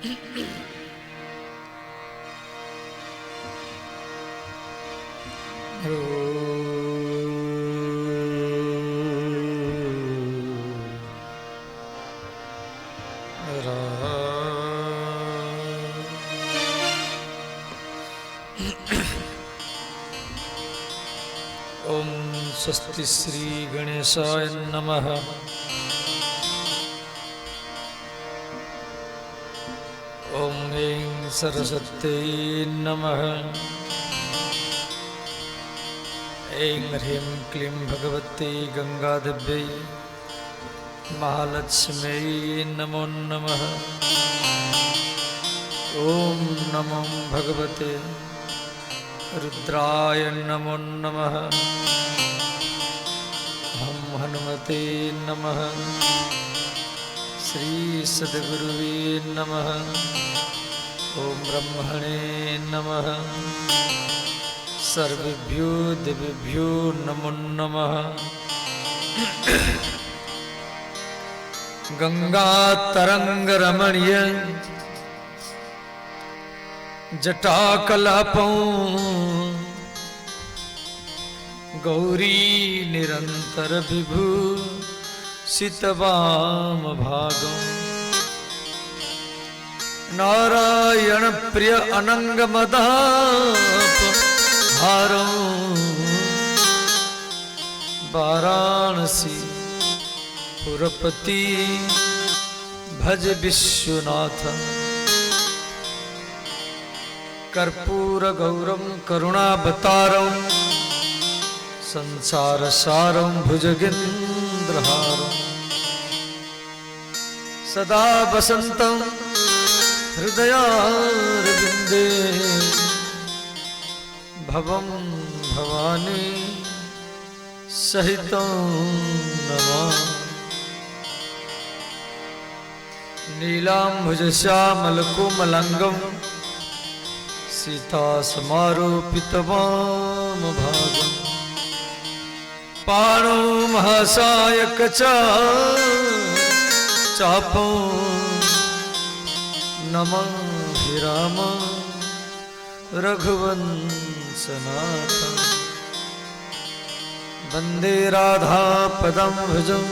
ओम स्वस्ति श्री गणेशाय नमः। ओम ऐं सरस्वत्यै नमः। ऐं ह्रीं क्लीं भगवत्यै गंगादेव्यै महालक्ष्म्यै नमो नमः। ओम नमो भगवते रुद्राय नमो नमः। हम हनुमते नमः। श्री सद्गुरुवे नमः। ओम ब्रह्मणे नमः। सर्वेभ्यो देवेभ्यो नमो नमः। गंगा तरंग रमणीय जटाकलापं गौरी निरंतर विभू सितवाम भागं नारायण प्रिय अनंग मदाप हारं वाराणसी पुरपति भज विश्वनाथ। कर्पूर गौरम करुणावतारं संसार सारं भुजगेन्द्रहारं सदा वसन्तं हृदयारविन्दे भवं भवानी सहितं नमामि। नीलाम्बुजश्यामलकोमलाङ्गं सीता समारोपितवामभागं पाणौ महासायक चापं नमामि राम रघुवंशनाथं। वन्दे राधा पदं भुजं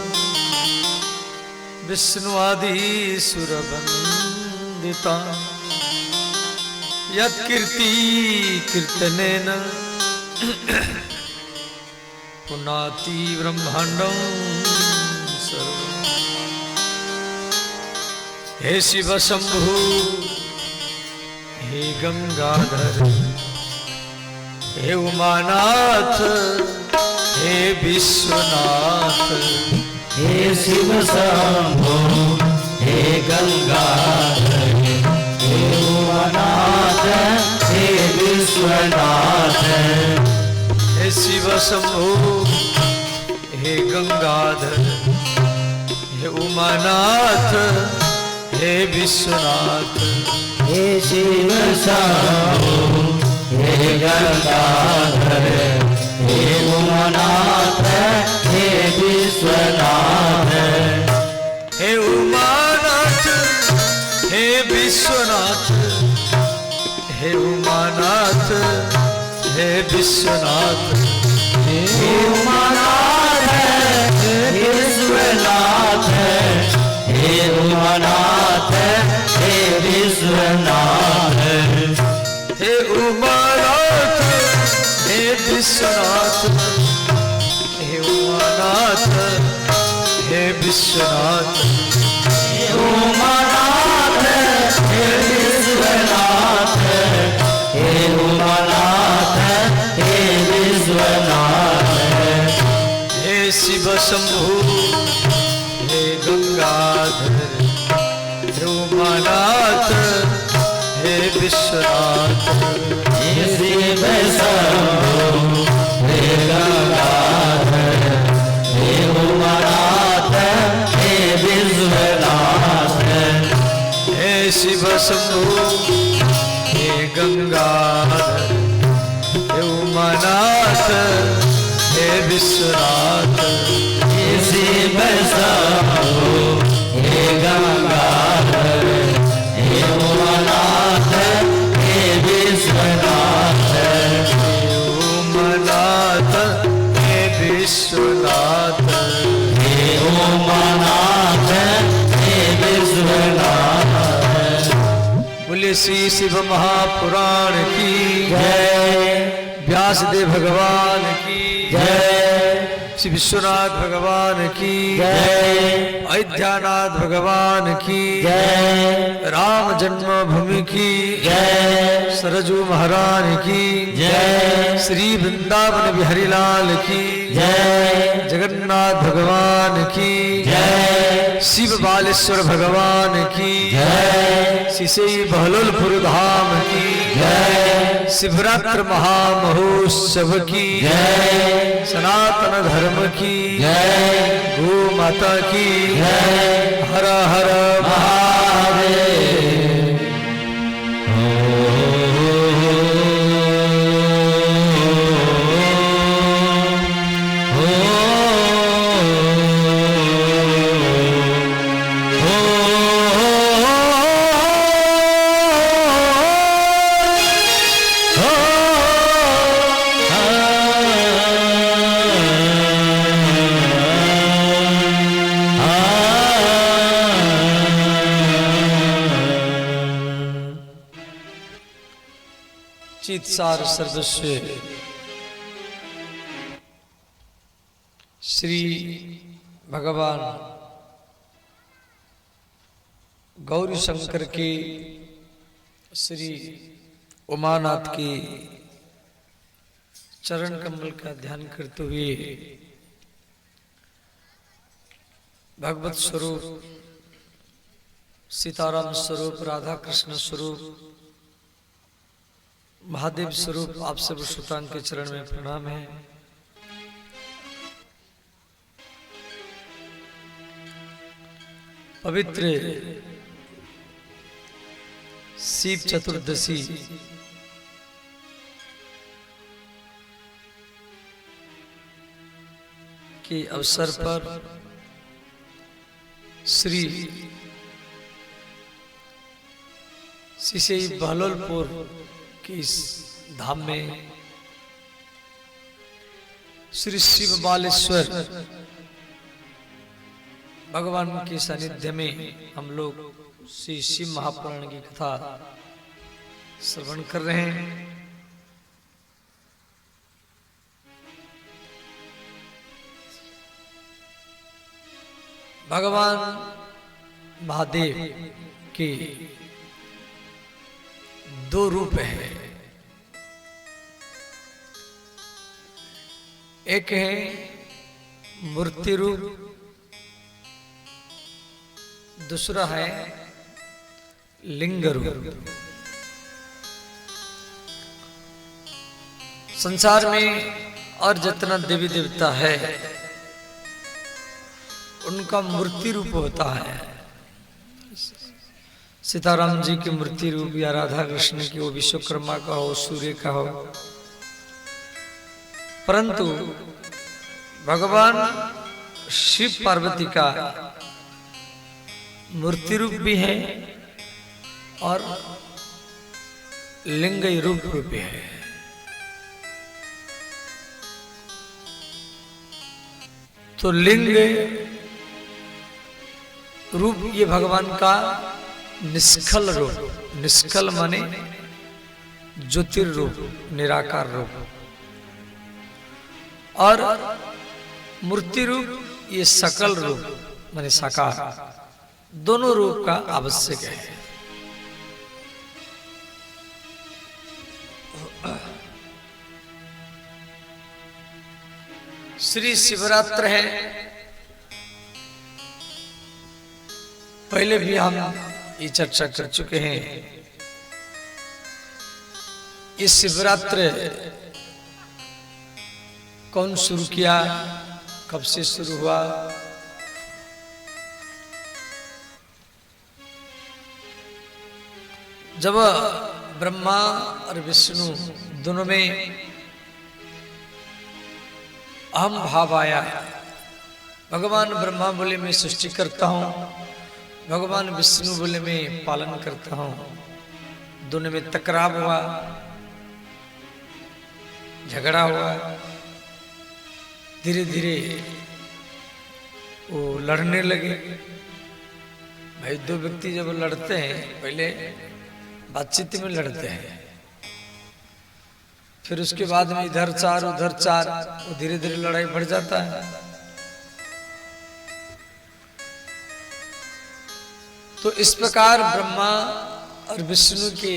विष्णुआदिसुरवन्दिता यत्कीर्ति कीर्तनेन पुनाति ब्रह्मांडं सर्वं। हे शिव शंभु हे गंगाधर हे उमानाथ हे विश्वनाथ। हे शिव शंभो हे गंगाधर हे उमानाथ हे विश्वनाथ। हे शिव शंभो हे गंगाधर हे उमानाथ हे विश्वनाथ। हे शिव शंभो हे गंगाधर हे उमानाथ हे विश्वनाथ। हे उमानाथ हे विश्वनाथ हे उमानाथ हे विश्वनाथ। हे उमानाथ हे विश्वनाथ हे उमानाथ हे विश्वनाथ। हे उमानाथ हे विश्वनाथ हे उमानाथ हे विश्वनाथ। हे उमानाथ हे विश्वनाथ हे उमानाथ हे विश्वनाथ। हे शिव शंभु हे गंगाधर हे उमानाथ हे विश्वनाथ। हे शिव शंभो हे गंगाधर हे उमानाथ हे विश्वनाथ। हे शिव शंभु हे गंगाधर हे उमानाथ हे विश्वनाथ। हे शिव शंभो हे गंगाधर हे विश्वनाथ हे उमानाथ हे विश्वनाथ। बोले श्री शिव महापुराण की जय, व्यासदेव भगवान की जय, श्री विश्वनाथ भगवान की जय, अयोध्यानाथ भगवान की जय, राम जन्मभूमि की जय, सरजू महारानी की जय, श्री वृंदावन बिहारी लाल की जय, जगन्नाथ भगवान की जय, शिव बालेश्वर भगवान की जय, सिसई बहलोलपुर धाम की जय, शिवरात्र महामहोत्सव की जय, सनातन धर्म की जय, गौ माता की जय, हर हर महादेव। चित्सार सर्वस्व श्री भगवान गौरी शंकर के श्री उमानाथ के चरण कमल का ध्यान करते हुए भगवत स्वरूप सीताराम स्वरूप राधा कृष्ण स्वरूप महादेव स्वरूप आप सब श्रोताओं के चरण में प्रणाम है। पवित्र शिव चतुर्दशी के अवसर पर श्री सिसई बहलोलपुर के इस धाम में श्री शिव बालेश्वर भगवान के सानिध्य में हम लोग श्री शिव महापुराण की कथा श्रवण कर रहे हैं। भगवान महादेव के दो रूप हैं, एक है मूर्ति रूप, दूसरा है लिंग रूप। संसार में और जितना देवी देवता है उनका मूर्ति रूप होता है। सीताराम जी की मूर्ति रूप या राधा कृष्ण की, वो विश्वकर्मा का हो, सूर्य का हो, परंतु भगवान शिव पार्वती का मूर्ति रूप भी है और लिंग रूप भी है। तो लिंग रूप ये भगवान का निष्कल रूप, निष्कल माने ज्योतिर्रूप, निराकार रूप, और मूर्ति रूप ये सकल रूप माने साकार। दोनों रूप का आवश्यक है। श्री शिवरात्र है, पहले भी हम ये चर्चा कर चुके हैं। ये शिवरात्र कौन शुरू किया, कब से शुरू हुआ, जब ब्रह्मा और विष्णु दोनों में अहम भाव आया। भगवान ब्रह्मा बोले मैं सृष्टि करता हूं, भगवान विष्णु बोले मैं पालन करता हूं। दोनों में टकराव हुआ, झगड़ा हुआ। धीरे धीरे वो लड़ने लगे। भाई दो व्यक्ति जब लड़ते हैं पहले बातचीत में लड़ते हैं, फिर उसके बाद में इधर चार उधर चार, वो धीरे धीरे लड़ाई बढ़ जाता है। तो इस प्रकार ब्रह्मा और विष्णु की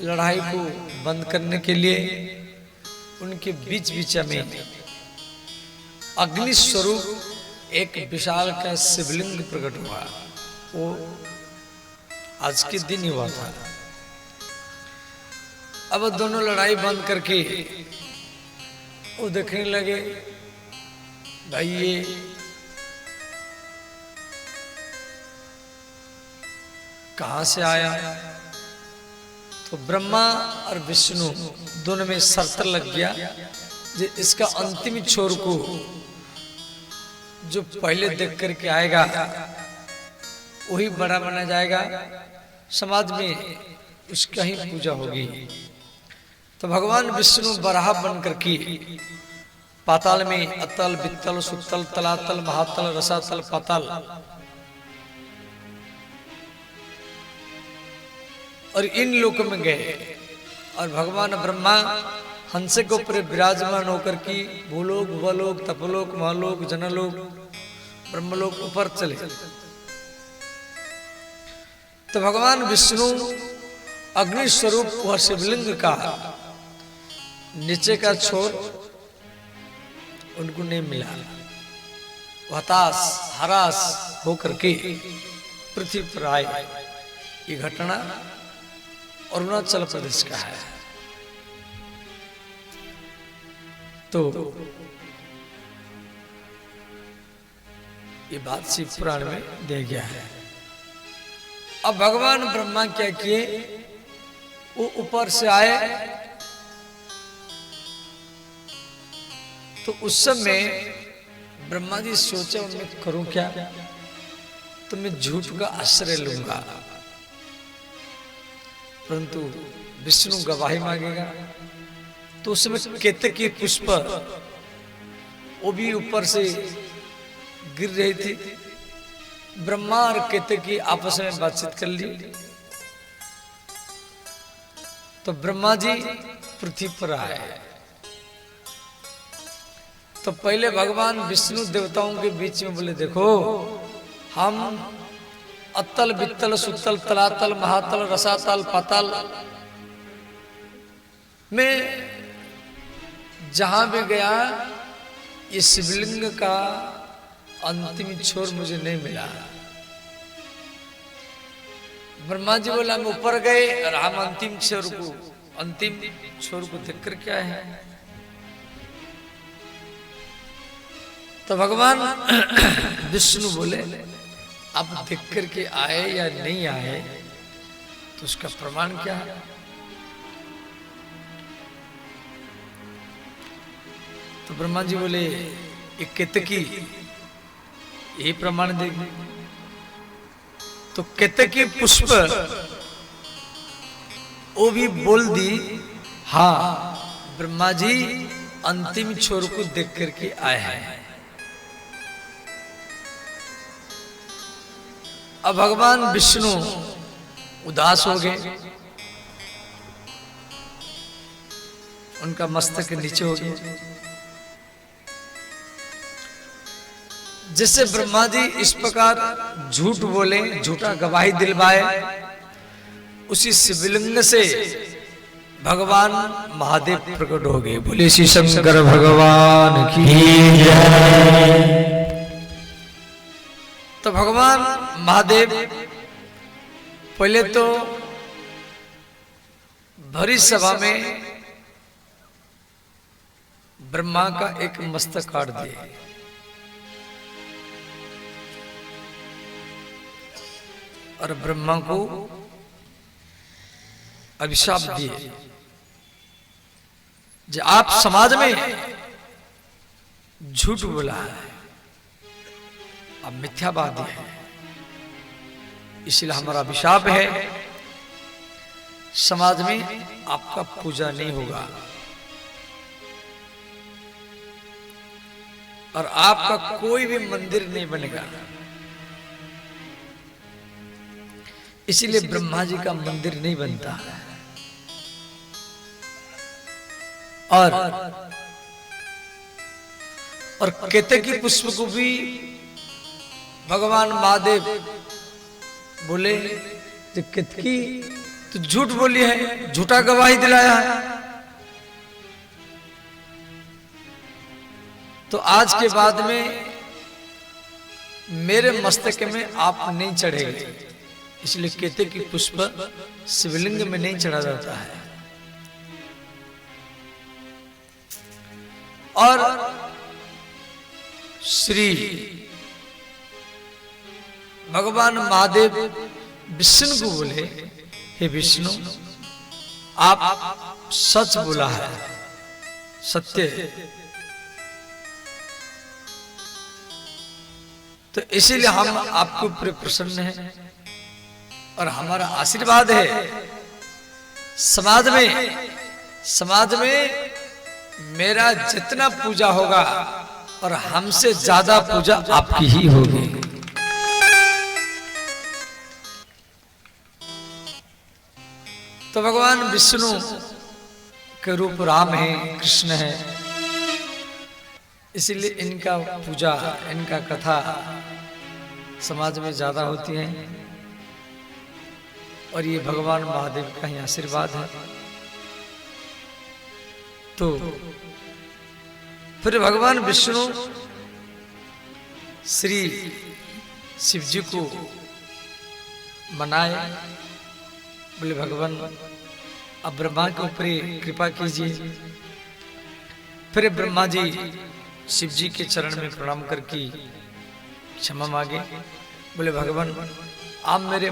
लड़ाई को बंद करने के लिए उनके बीच बीच में अग्नि स्वरूप एक विशाल का शिवलिंग प्रकट हुआ। वो आज के दिन ही हुआ था। अब दोनों लड़ाई बंद करके वो देखने लगे, भाई ये कहां से आया। तो ब्रह्मा और विष्णु दोनों में शर्त लग गया कि इसका अंतिम छोर को जो पहले देख करके आएगा वही बड़ा माना जाएगा, समाज में उसका ही पूजा होगी। तो भगवान विष्णु बराह बन करके पाताल में अतल वित्तल सुतल तलातल महातल रसातल पाताल और इन लोक में गए। और भगवान ब्रह्मा हंस के ऊपर विराजमान होकर की भूलोक भवलोक तपलोक महालोक जनलोक ब्रह्मलोक ऊपर चले। तो भगवान विष्णु अग्नि स्वरूप वह शिवलिंग का नीचे का छोर उनको नहीं मिला। हताश हरास होकर के पृथ्वी पर आए। ये घटना अरुणाचल प्रदेश का है। तो ये बात शिव पुराण में दे गया है। अब भगवान ब्रह्मा क्या किए, वो ऊपर से आए। तो उस समय ब्रह्मा जी सोचे मैं करूं क्या, तो मैं झूठ का आश्रय लूंगा, परंतु विष्णु गवाही मांगेगा। तो उसमें केतकी पुष्प वो भी ऊपर से गिर रही थी। ब्रह्मा और केतकी आपस में बातचीत कर ली। तो ब्रह्मा जी पृथ्वी पर आए। तो पहले भगवान विष्णु देवताओं के बीच में बोले, देखो हम अतल वित्तल सुतल तलातल महातल रसातल पाताल में जहां भी गया ये शिवलिंग का अंतिम छोर मुझे नहीं मिला। ब्रह्मा जी बोला हम ऊपर गए और हम अंतिम छोर को देख कर क्या है। तो भगवान विष्णु बोले आप देख करके आए या नहीं आए तो उसका प्रमाण क्या है। तो ब्रह्मा जी बोले एक केतकी ये प्रमाण देगी। तो केतकी पुष्प वो भी बोल दी, हाँ ब्रह्मा जी अंतिम छोर को देख करके आए हैं। अब भगवान विष्णु उदास हो गए, उनका मस्तक नीचे हो गया। जैसे ब्रह्मा जी इस प्रकार झूठ बोले, झूठा गवाही दिलवाए, उसी शिवलिंग से भगवान महादेव प्रकट हो गए। बोले श्री शंकर भगवान की जय। तो भगवान महादेव पहले तो भरी सभा में ब्रह्मा का एक मस्तक काट दिए। और ब्रह्मा को अभिशाप दिए, जो आप समाज में झूठ बोला है, आप मिथ्यावादी है, इसलिए हमारा अभिशाप है, समाज में आपका पूजा नहीं होगा। और आपका कोई भी मंदिर नहीं बनेगा। इसीलिए ब्रह्मा जी का मंदिर नहीं बनता है। और केतकी पुष्प को भी भगवान महादेव बोले कि केतकी तो झूठ बोली है, झूठा गवाही दिलाया है। तो आज के बाद में मेरे मस्तक में आप नहीं चढ़ेंगे। इसलिए केतकी पुष्प शिवलिंग में नहीं चढ़ा जाता है। और श्री भगवान महादेव विष्णु को बोले, हे विष्णु, आप सच बोला है, सत्य। तो इसीलिए हम आपके ऊपर प्रसन्न हैं और हमारा आशीर्वाद है। समाज में मेरा जितना पूजा होगा और हमसे ज्यादा पूजा आपकी ही होगी। तो भगवान विष्णु के रूप राम है, कृष्ण है, इसीलिए इनका पूजा, इनका कथा समाज में ज्यादा होती है। और ये भगवान महादेव का ही आशीर्वाद है। तो फिर भगवान विष्णु श्री शिव जी को मनाए, बोले भगवान अब ब्रह्मा के ऊपर कृपा कीजिए। फिर ब्रह्मा जी शिव जी के चरण में प्रणाम करके क्षमा मांगे। बोले भगवान आप मेरे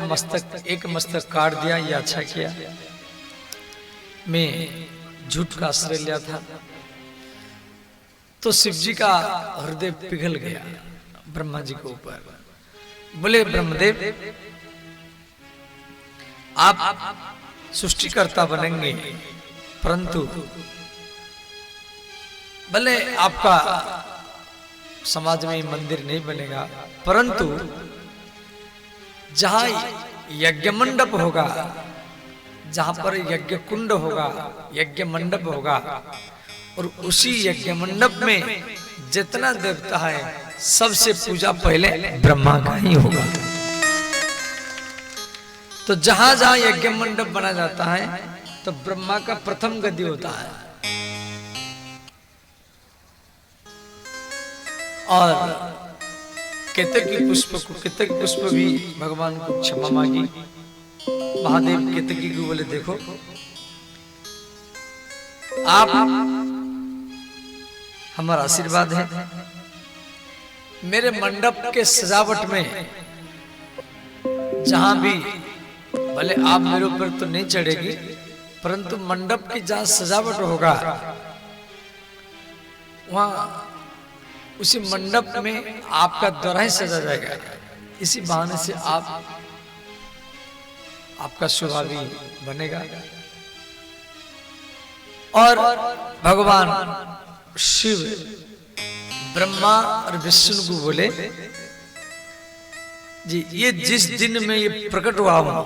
एक मस्तक काट दिया, ये अच्छा किया। मैं झूठ का आश्रय लिया था। तो शिव जी का हृदय पिघल गया ब्रह्मा जी के ऊपर। बोले ब्रह्मदेव आप सृष्टिकर्ता बनेंगे, परंतु भले आपका समाज में मंदिर नहीं बनेगा, परंतु जहां यज्ञ मंडप होगा, जहां पर यज्ञ कुंड होगा, यज्ञ मंडप होगा, और उसी यज्ञ मंडप में जितना देवता है सबसे पूजा पहले ब्रह्मा का ही होगा। तो जहां जहां यज्ञ मंडप बना जाता है तो ब्रह्मा का प्रथम गद्दी होता है। और केतकी पुष्प भी भगवान को क्षमा मांगी। महादेव केतकी को बोले देखो आप हमारा आशीर्वाद है। मेरे मंडप के सजावट में जहां भी भले आप मेरे ऊपर तो नहीं चढ़ेगी, परंतु मंडप की जहां सजावट होगा वहां उसी मंडप में आपका द्वारा ही सजा जाएगा। इसी बहाने से आपका स्वभाव बनेगा। और भगवान शिव ब्रह्मा और विष्णु को बोले जी ये जिस दिन में ये प्रकट हुआ हूं,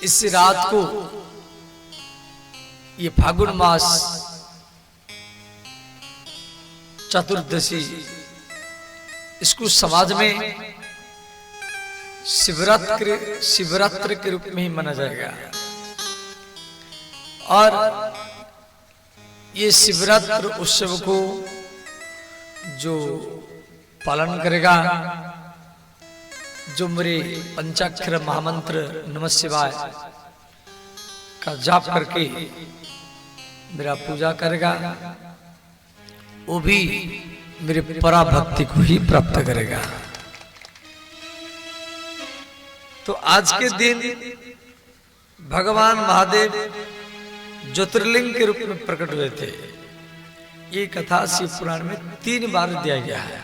इस रात को ये फागुन मास चतुर्दशी, इसको समाज में शिवरात्रि के रूप में ही माना जाएगा। और ये शिवरात्रि उत्सव को जो पालन करेगा, जो मेरे पंचाक्षर महामंत्र नमः शिवाय का जाप करके मेरा पूजा करेगा, वो भी मेरे पराभक्ति को ही प्राप्त करेगा। तो आज के दिन भगवान महादेव ज्योतिर्लिंग के रूप में प्रकट हुए थे। ये कथा शिव पुराण में 3 बार दिया गया है।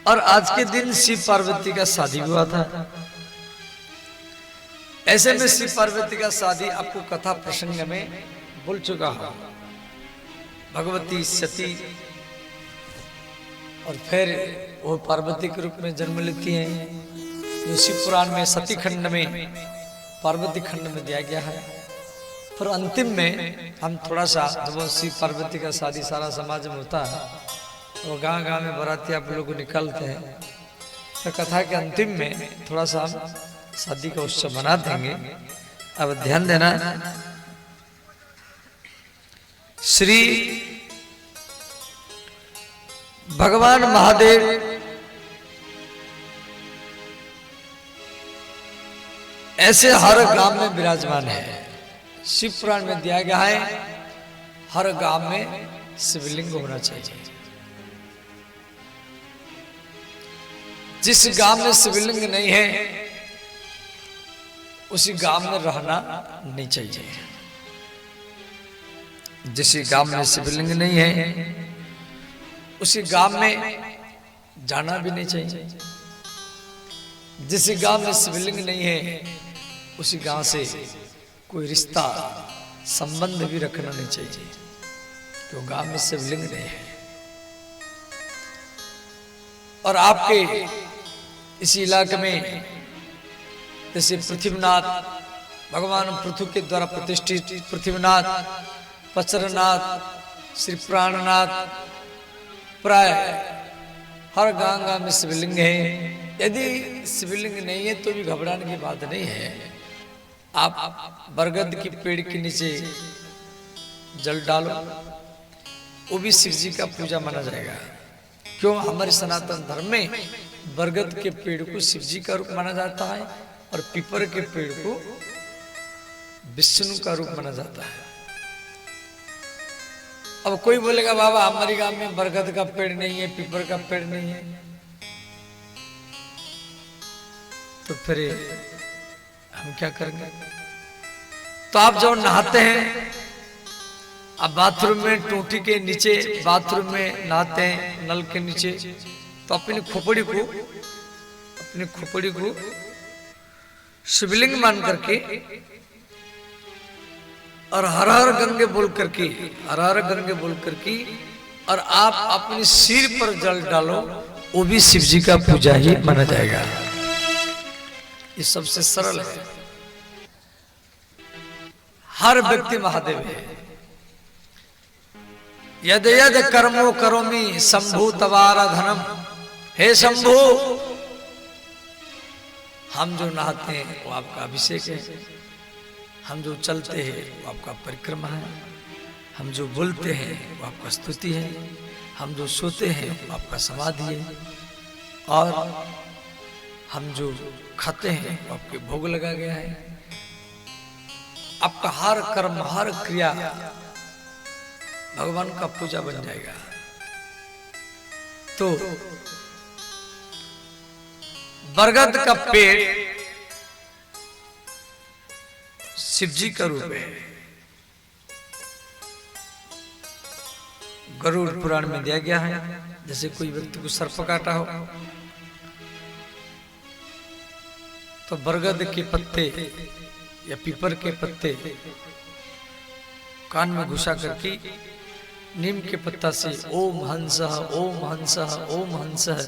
और आज के दिन शिव पार्वती का शादी हुआ था। ऐसे में श्री पार्वती का शादी आपको कथा प्रसंग में बोल चुका हूं। भगवती सती और फिर वो पार्वती के रूप में जन्म लेती हैं, जो शिव पुराण में सती खंड में पार्वती खंड में दिया गया है। फिर अंतिम में हम थोड़ा सा, जब शिव पार्वती का शादी सारा समाज में होता है, वो गांव गांव में बराती आप लोग निकलते हैं, तो कथा के अंतिम में थोड़ा सा हम शादी का उत्सव बना देंगे। अब ध्यान देना, श्री भगवान महादेव ऐसे हर गांव में विराजमान है। शिव पुराण में दिया गया है हर गांव में शिवलिंग होना चाहिए। जिस गांव में शिवलिंग नहीं है उसी गांव में रहना नहीं चाहिए। जिस गांव में शिवलिंग नहीं है उसी गांव में जाना भी नहीं चाहिए। जिस गांव में शिवलिंग नहीं है उसी गांव से कोई रिश्ता संबंध भी रखना नहीं चाहिए, क्यों गांव में शिवलिंग नहीं है। और आपके इसी इलाके में जैसे पृथ्वीनाथ, भगवान पृथ्वी के द्वारा प्रतिष्ठित पृथ्वीनाथ, पचरनाथ, श्री प्राणनाथ, प्राय हर गांव गांव में शिवलिंग है। यदि शिवलिंग नहीं है तो भी घबराने की बात नहीं है। आप बरगद की पेड़ के नीचे जल डालो, वो भी शिव जी का पूजा माना जाएगा। क्यों? हमारे सनातन धर्म में बरगद के पेड़ को शिव जी का रूप माना जाता है और पीपर के पेड़ को विष्णु का रूप माना जाता है। अब कोई बोलेगा बाबा हमारे गांव में बरगद का पेड़ नहीं है, पीपर का पेड़ नहीं है, तो फिर हम क्या करेंगे? तो आप जब नहाते हैं, आप बाथरूम में टूटी के नीचे बाथरूम में नहाते हैं, नल के नीचे, तो अपनी खोपड़ी को शिवलिंग मान करके और हर हर गंगे बोल करके और आप अपने सिर पर जल डालो, वो भी शिव जी का पूजा ही माना जाएगा। ये सबसे सरल है। हर व्यक्ति महादेव है। यद यद कर्मो करोमि शंभु तवाराधनम। हे शंभु, हम जो नहाते हैं वो आपका अभिषेक है, हम जो चलते हैं वो आपका परिक्रमा है, हम जो बोलते हैं वो आपका स्तुति है, हम जो सोते हैं वो आपका समाधि है, और हम जो खाते हैं वो आपके भोग लगा गया है। आपका हर कर्म हर क्रिया भगवान का पूजा बन जाएगा। तो बरगद का पेड़ शिव जी का रूप है। गरुड़ पुराण में दिया गया है, जैसे कोई व्यक्ति को सर्प काटा हो तो बरगद के पत्ते या पीपर के पत्ते कान में घुसा करके नीम के पत्ता से ओम हंसः ओम हंसः ओम हंसः,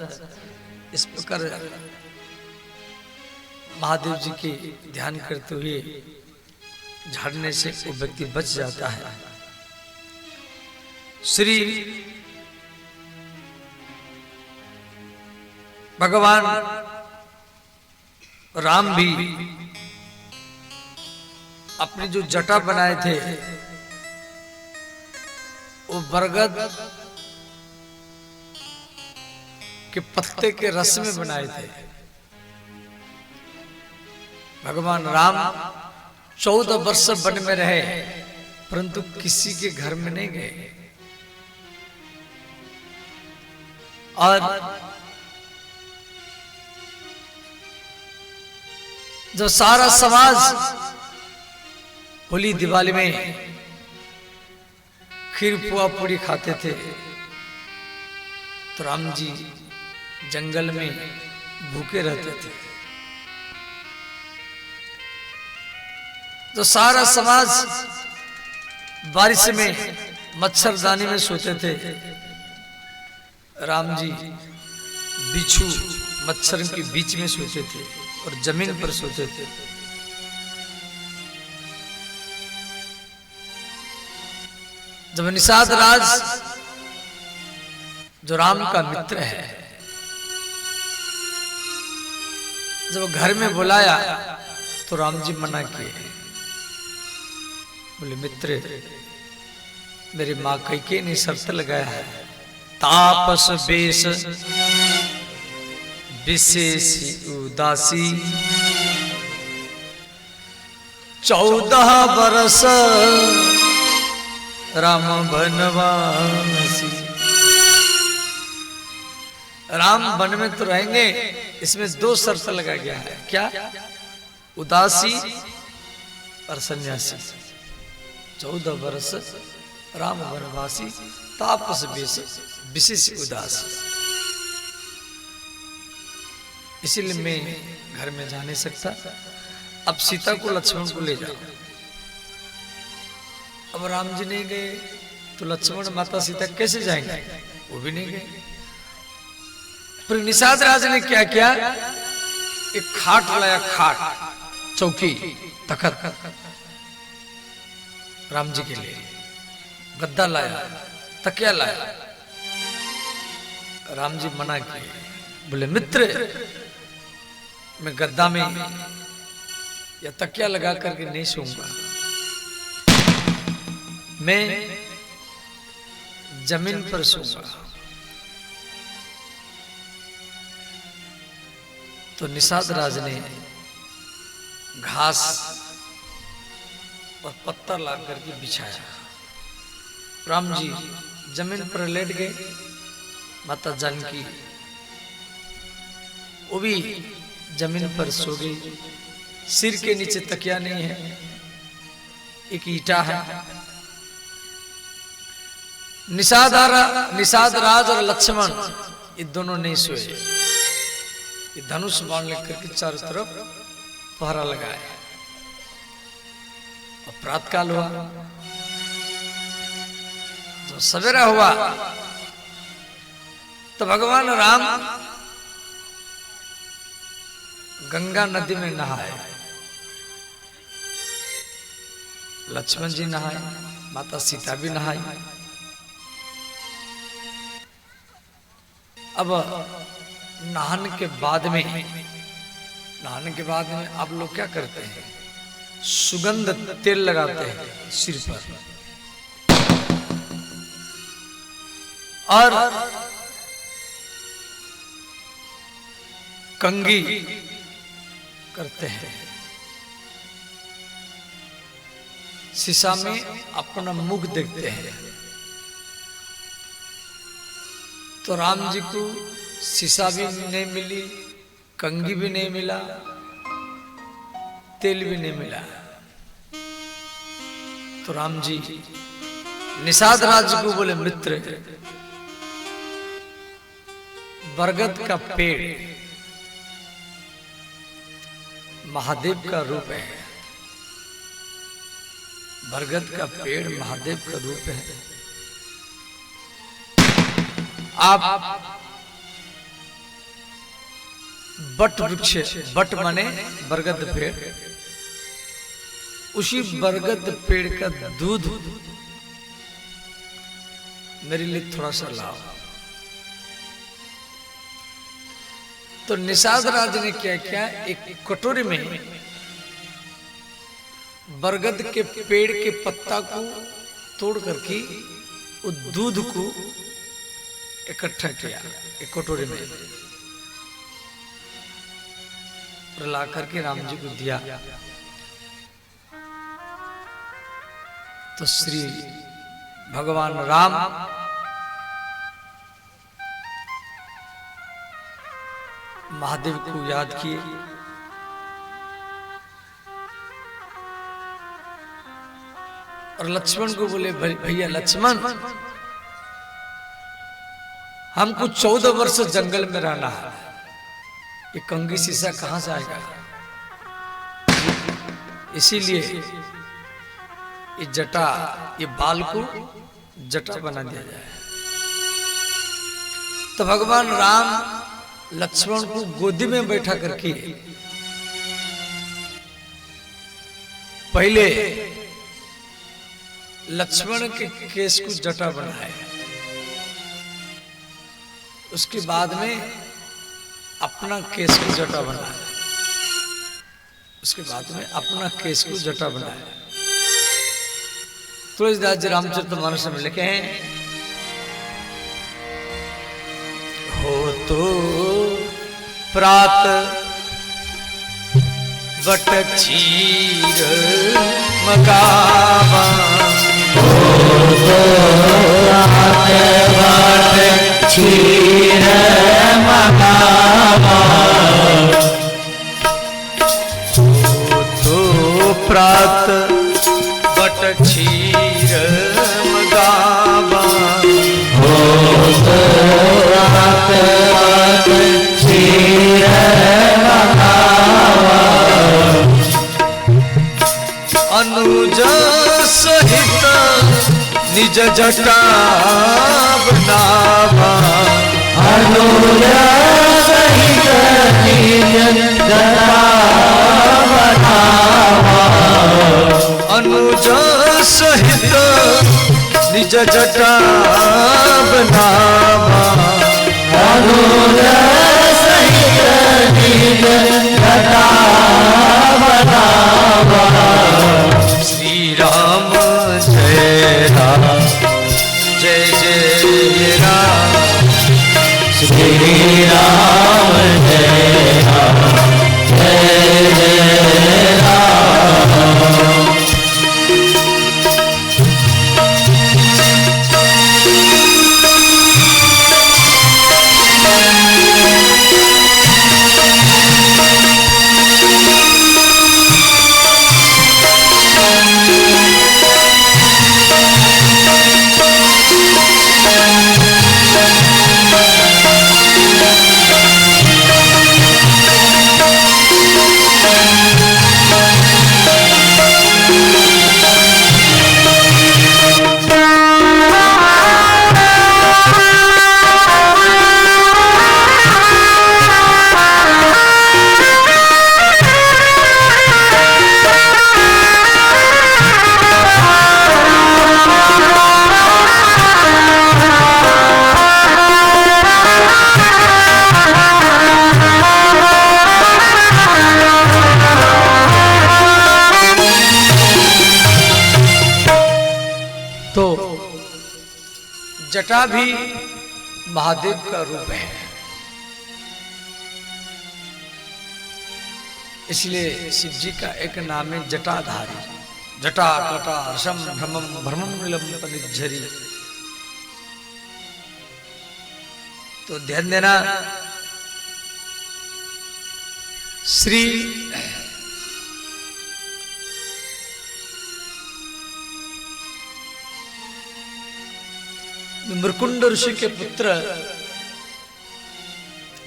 इस प्रकार महादेव जी के ध्यान करते हुए झाड़ने से वो व्यक्ति बच जाता है। श्री भगवान राम भी अपनी जो जटा बनाए थे वो बरगद के पत्ते के रस में बनाए थे। भगवान राम 14 वर्ष वन में रहे, परंतु किसी के घर में नहीं गए। और जो सारा समाज होली दिवाली में खीर पुआ पूरी खाते थे, तो राम जी जंगल में भूखे रहते थे। तो सारा समाज बारिश में मच्छरदानी में सोते थे, राम जी बिच्छू मच्छर के बीच में सोते थे और जमीन पर सोते थे। जब निषाद राज जो राम का मित्र है, जब घर में बुलाया तो राम जी मना किए, बोले मित्र मेरी माँ कैकेयी ने शर्त लगाया है, तापस बेश विशेष उदासी 14 बरस राम बनवासी। राम वन में तो रहेंगे, इसमें 2 शर्त लगा गया है। क्या? उदासी और सन्यासी। 14 वर्ष राम वनवासी, तापस बेश विशेष उदासी। इसीलिए मैं घर में जा नहीं सकता। अब सीता को लक्ष्मण को ले जाओ। अब राम जी नहीं गए तो लक्ष्मण माता सीता कैसे जाएंगे? वो भी नहीं गए। फिर निषाद राज ने क्या किया? एक खाट लाया, खाट, चौकी, तखत राम जी के लिए, गद्दा लाया, तकिया लाया। राम जी मना किए, बोले मित्र मैं गद्दा में या तकिया लगा करके नहीं सोऊंगा, मैं जमीन पर सोऊंगा। तो निषाद राज ने घास और पत्थर ला करके बिछाया। राम जी जमीन पर लेट गए, माता जानकी वो भी जमीन पर सो गई। सिर के नीचे तकिया नहीं है, एक ईटा है। निषाद राज और लक्ष्मण ये दोनों नहीं सोए। ये धनुष बाण लेकर के चारों तरफ पहरा लगाया। और प्रातःकाल हुआ, जब सवेरा हुआ तो भगवान राम गंगा नदी में नहाए। लक्ष्मण जी नहाए, माता सीता भी नहाई। अब नहाने के बाद में आप लोग क्या करते हैं? सुगंध तेल लगाते हैं सिर पर और कंघी करते हैं। शीशा में अपना मुख देखते हैं। तो राम जी को शीशा भी नहीं मिली, कंघी भी नहीं मिला, तेल भी नहीं मिला। तो राम जी निषाद राज को बोले मित्र बरगद का पेड़ महादेव का रूप है। बरगद का पेड़ महादेव का रूप है। आप बट वृक्ष, बट माने बरगद पेड़, उसी बरगद पेड़ का दूध मेरे लिए थोड़ा सा लाओ। तो निषाद राज ने क्या किया? एक कटोरी में बरगद के पेड़ के पत्ता को तोड़ करके उस दूध को इकट्ठा किया एक कटोरी में, ला करके राम जी को दिया। तो श्री भगवान राम महादेव को याद किए। और लक्ष्मण को बोले भैया लक्ष्मण, हमको 14 वर्ष जंगल में रहना है, ये कंघी शीशा कहां से आएगा? इसीलिए ये जटा, ये बाल को जटा बना दिया जाए। तो भगवान राम लक्ष्मण को गोदी में बैठा करके पहले लक्ष्मण के केस को जटा बनाए, उसके बाद में अपना केस को जटा बनाए, उसके बाद में अपना केस को जटा बनाए। तुलसीदास जी रामचरितमानस में लिखे हैं, हो तो प्रात बट क्षीर मगावा, हो तो प्रात बट क्षीर मगावा, हो तो प्रात बट क्षीर मगावा, हो तो प्रात बट क्षीर मगावा, अनुज सहित निज जटा बनावा, अनुज सहित निज जटा बनावा, अनुज सहित निज जटा बनावा, अनुज सहित निज जटा बनावा, श्री राम जय राम जय जय राम, श्री राम जय राम जय जय राम, जटा भी महादेव का रूप है, इसलिए शिव जी का एक नाम है जटाधारी। जटा कटा रसम भ्रमम भ्रमम नीलम पनिझरी। तो ध्यान देना, श्री मृकुंड ऋषि के पुत्र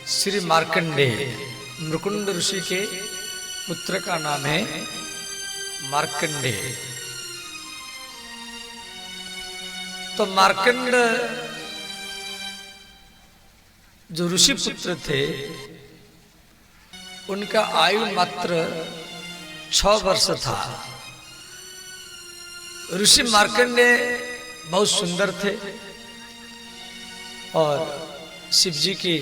श्री मार्कंडेय, मृकुंड ऋषि के पुत्र का नाम है मार्कंडेय। तो मार्कंड जो ऋषि पुत्र थे, उनका आयु मात्र 6 वर्ष था। ऋषि मार्कंडेय बहुत सुंदर थे और शिव जी के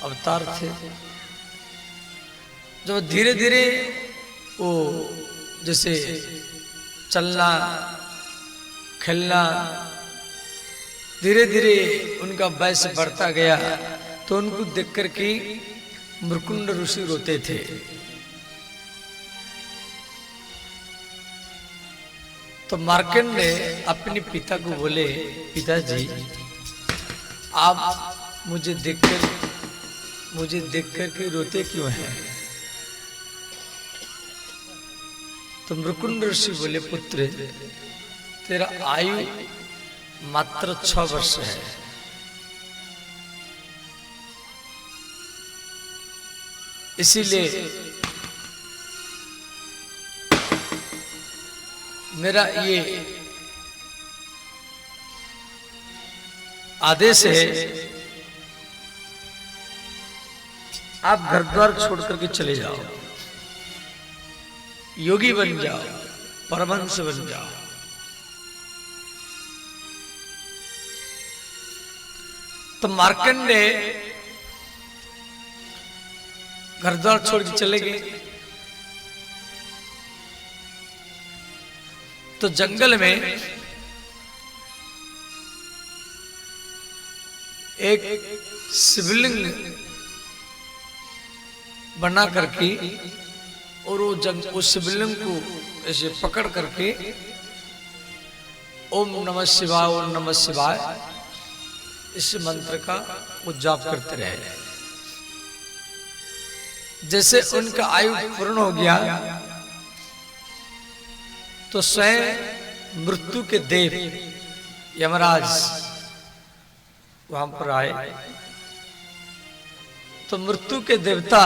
अवतार थे। जो धीरे धीरे वो जैसे चलना खेलना, धीरे धीरे उनका वयस बढ़ता गया, तो उनको देख कर के मृकुंड ऋषि रोते थे। तो मार्कंडे अपने पिता को बोले, पिताजी आप मुझे देखकर के रोते क्यों हैं? तो मृकुंड ऋषि बोले, पुत्र तेरा आयु मात्र 6 वर्ष है, इसीलिए मेरा ये आदेश है, आप घर द्वार छोड़ करके चले जाओ, योगी बन जाओ, परमहंस बन जाओ। तो मार्कंडेय घर द्वार छोड़ के चले गए। तो जंगल में एक शिवलिंग बना करके और वो शिवलिंग को ऐसे पकड़ करके ओम नमः शिवाय, ओम नमः शिवाय इस मंत्र का वो जाप करते रहे। जैसे उनका आयु पूर्ण हो गया तो स्वयं मृत्यु के देव यमराज वहां पर आए। तो मृत्यु के देवता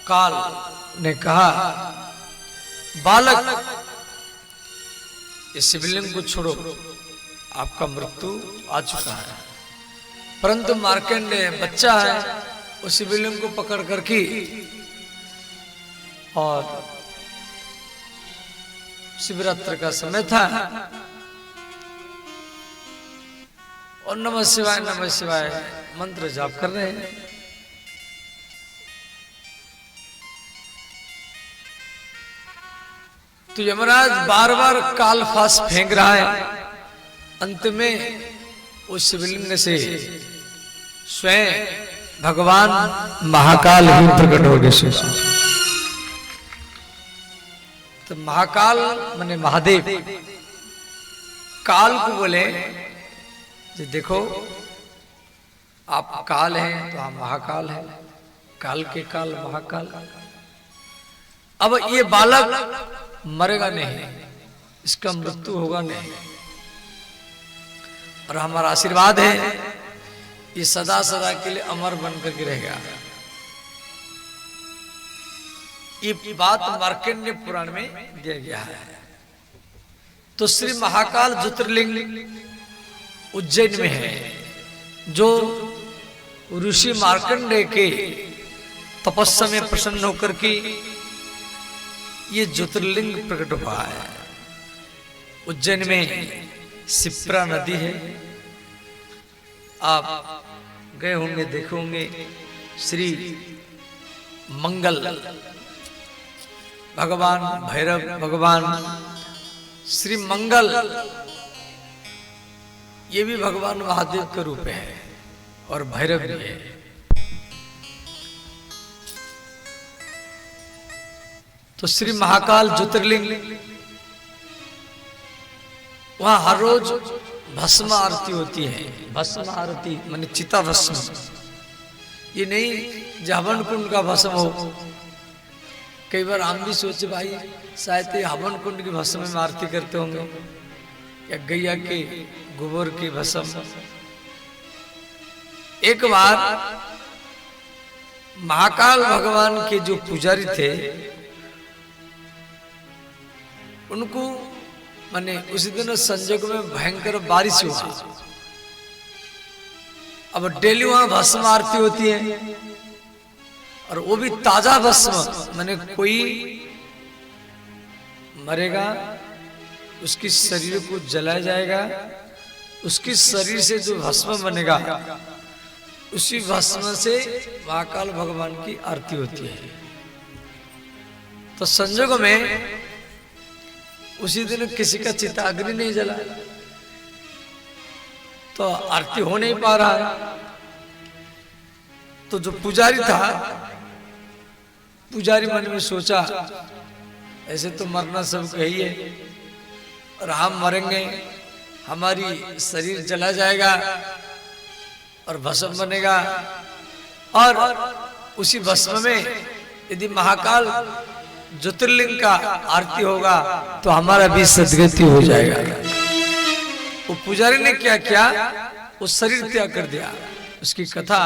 काल ने कहा, बालक इस शिवलिंग को छोड़ो, आपका मृत्यु आ चुका है। परंतु मार्कंडेय बच्चा है, उस शिवलिंग को पकड़ करके और शिवरात्रि का समय था और नमः शिवाय मंत्र जाप कर रहे हैं। तो यमराज बार बार काल फास फेंक रहा है। अंत में उस शिवलिंग से स्वयं भगवान महाकाल ही प्रकट हो गए। तो महाकाल माने महादेव काल को बोले जी देखो आप काल हैं तो हम महाकाल हैं, काल के काल महाकाल। अब ये बालक मरेगा नहीं, इसका मृत्यु होगा नहीं, और हमारा आशीर्वाद है ये सदा सदा के लिए अमर बनकर के रहेगा। ये बात मार्कंडेय पुराण में दिया गया है। तो श्री महाकाल ज्योतिर्लिंग उज्जैन में है, जो ऋषि मार्कंडेय के तपस्या में प्रसन्न होकर के ये ज्योतिर्लिंग प्रकट हुआ है। उज्जैन में शिप्रा नदी है, आप गए होंगे, देखे होंगे। श्री मंगल भगवान भैरव, भगवान श्री मंगल, ये भी भगवान महादेव के रूप है और भैरव भी है। तो श्री महाकाल ज्योतिर्लिंग वहां हर रोज भस्म आरती होती है। भस्म आरती माने चिता भस्म, ये नहीं हवन कुंड का भस्म हो। कई बार हम भी सोचे भाई शायद ये हवन कुंड की भस्म में आरती करते होंगे या गैया के गोबर की भस्म। एक बार महाकाल भगवान के जो पुजारी थे उनको माने उसी दिन संजोग में भयंकर बारिश हुआ। अब डेली वहां भस्म आरती होती है और वो भी ताजा भस्म, माने कोई मरेगा उसकी शरीर को जलाया जाएगा, उसकी शरीर से जो भस्म बनेगा उसी भस्म से महाकाल भगवान की आरती होती है। तो संजोग में उसी दिन किसी का चिता अग्नि नहीं जला तो आरती हो नहीं पा रहा है। तो जो पुजारी था, पुजारी मन में सोचा ऐसे तो मरना सबको ही है और हम मरेंगे, हमारी शरीर जला जाएगा और भस्म बनेगा, और उसी भस्म में यदि महाकाल ज्योतिर्लिंग का आरती होगा तो हमारा भी सदगति हो जाएगा। वो पुजारी ने क्या किया, वो शरीर त्याग कर दिया। उसकी कथा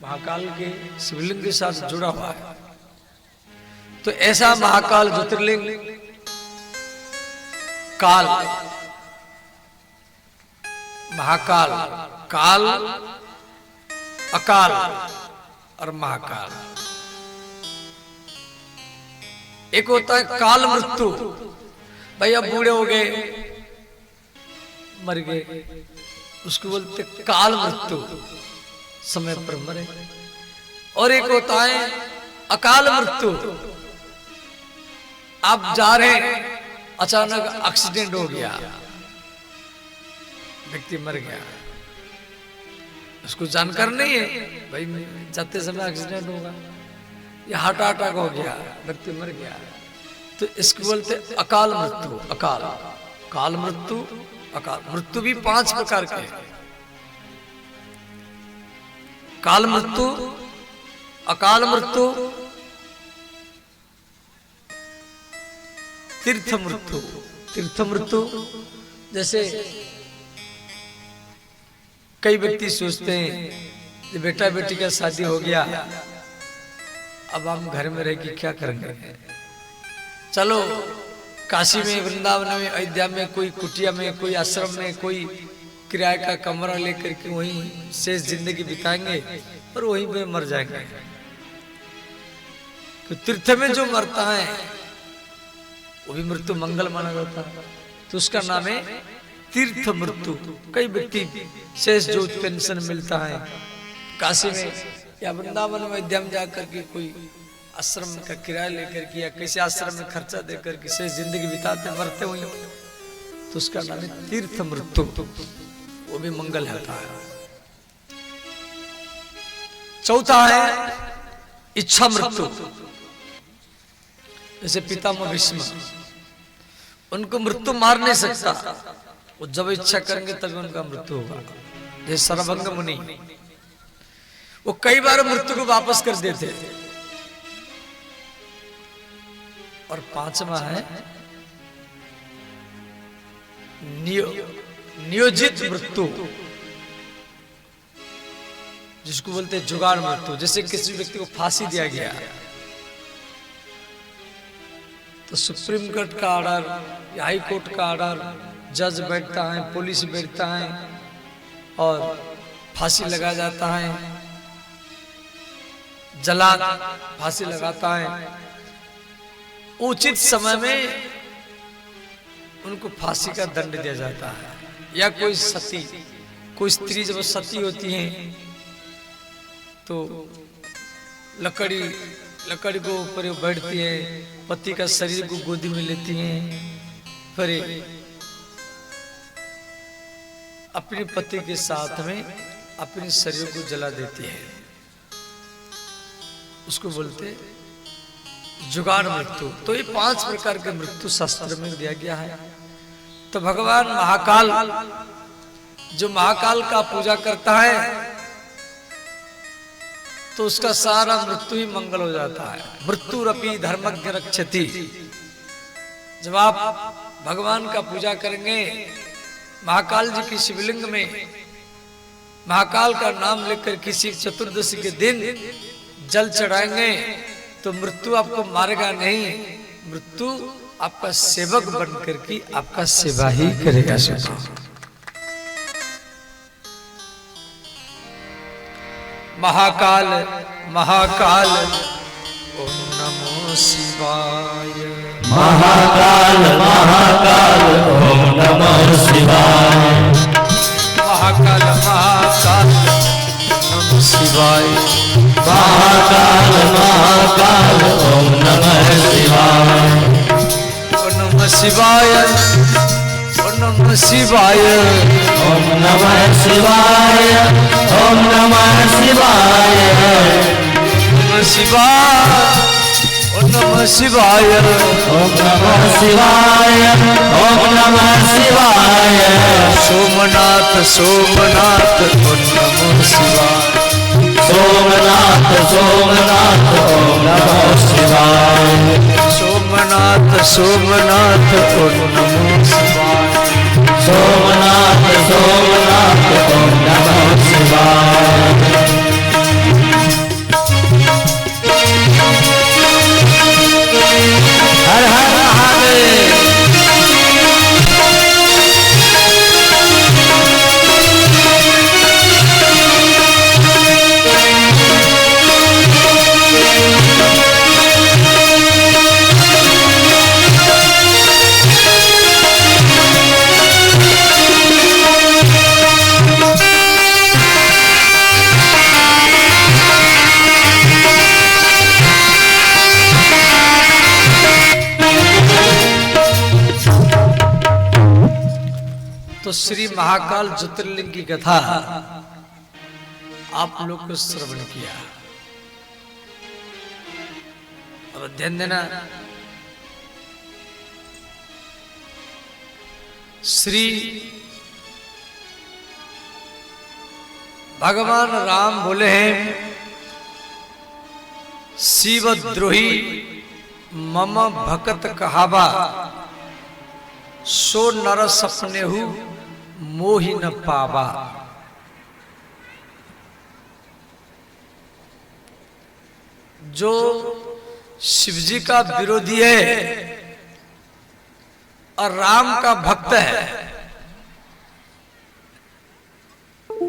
महाकाल के शिवलिंग के साथ जुड़ा हुआ है। तो ऐसा महाकाल ज्योतिर्लिंग काल, महाकाल, काल, अकाल और महाकाल। एक होता है काल मृत्यु, भाई अब बूढ़े हो गए, मर गए, उसको बोलते काल मृत्यु, समय पर मरे। और एक होता है अकाल मृत्यु, आप जा रहे हैं, अचानक एक्सीडेंट हो गया, व्यक्ति मर गया, उसको जानकार नहीं है भाई जाते समय एक्सीडेंट होगा, या हार्ट अटैक हो गया, व्यक्ति मर गया, तो इसको बोलते अकाल मृत्यु। अकाल, काल मृत्यु, अकाल मृत्यु भी 5 प्रकार के हैं। काल मृत्यु, अकाल मृत्यु, तीर्थ मृत्यु। तीर्थ मृत्यु जैसे कई व्यक्ति सोचते हैं कि बेटा बेटी का शादी हो गया, अब हम घर में रह के क्या करेंगे, चलो काशी में, वृंदावन में, अयोध्या में, कोई कुटिया में, कोई आश्रम में, कोई किराए का कमरा लेकर के वहीं शेष जिंदगी बिताएंगे और वहीं पे मर जाएंगे। तो तीर्थ में जो मरता है वो भी मृत्यु मंगल माना जाता है, तो उसका नाम है तीर्थ मृत्यु। कई व्यक्ति शेष जो पेंशन मिलता है काशी में या वृंदावन में, अयोध्या में जाकर के कोई आश्रम का किराया लेकर के या किसी आश्रम में खर्चा देकर के शेष जिंदगी बिताते मरते हुए, तो उसका नाम है तीर्थ मृत्यु, वो भी मंगल होता है। चौथा है इच्छा मृत्यु। जैसे पितामह भीष्म, उनको मृत्यु मार नहीं सकता, वो जब इच्छा करेंगे तभी उनका मृत्यु होगा। जैसे सर्वभंग मुनि, वो कई बार मृत्यु को वापस कर देते। और 5वां है नियोजित मृत्यु, जिसको बोलते हैं जुगाड़ मृत्यु। जैसे किसी व्यक्ति को फांसी दिया गया तो सुप्रीम कोर्ट का ऑर्डर या हाई कोर्ट का ऑर्डर, जज बैठता है, पुलिस बैठता है और फांसी लगाया जाता है, जलाद फांसी लगाता है। उचित समय में उनको फांसी का दंड दिया जाता है। या कोई सती, कोई स्त्री जब सती होती है तो लकड़ी को ऊपर बैठती है, पति का शरीर को गोदी में लेती हैं, फिर अपने पति के साथ में अपने शरीर को जला देती है, उसको बोलते जुगाड़ मृत्यु। तो ये 5 प्रकार के मृत्यु शास्त्र में दिया गया है। तो भगवान महाकाल, जो महाकाल का पूजा करता है तो उसका सारा मृत्यु ही मंगल हो जाता है। मृत्युरपि धर्मज्ञ रक्षति। जब आप भगवान का पूजा करेंगे, महाकाल जी की शिवलिंग में महाकाल का नाम लेकर किसी चतुर्दशी के दिन जल चढ़ाएंगे तो मृत्यु आपको मारेगा नहीं, मृत्यु आपका सेवक बनकर के आपका सेवा ही करेगा। महाकाल महाकाल ओम नमो शिवाय। महाकाल महाकाल ओम नमः शिवाय। महाकाल महाकाल नमः शिवाय। महाकाल महाकाल ओम नमः शिवाय। ओम नमः शिवाय, ओम नमः शिवाय, ओम नमः शिवाय, ओम नमः शिवाय, नमः शिवाय, ओम नमः शिवाय, ओम नमः शिवाय, ओम नमः शिवाय। सोमनाथ सोमनाथ ओम नमः शिवाय। सोमनाथ सोमनाथ ओम नमः शिवाय। सोमनाथ सोमनाथ ओम नमः शिवाय। सोमनाथ सोमनाथ ओम नमः शिवाय। हर हर महादेव। तो श्री महाकाल ज्योतिर्लिंग की कथा आप लोग को श्रवण किया। अब ध्यान देना, श्री भगवान राम बोले हैं, शिवद्रोही मम भक्त कहावा, सो नर सपनेहु मोहि न पावा। जो शिवजी का विरोधी है और राम का भक्त है,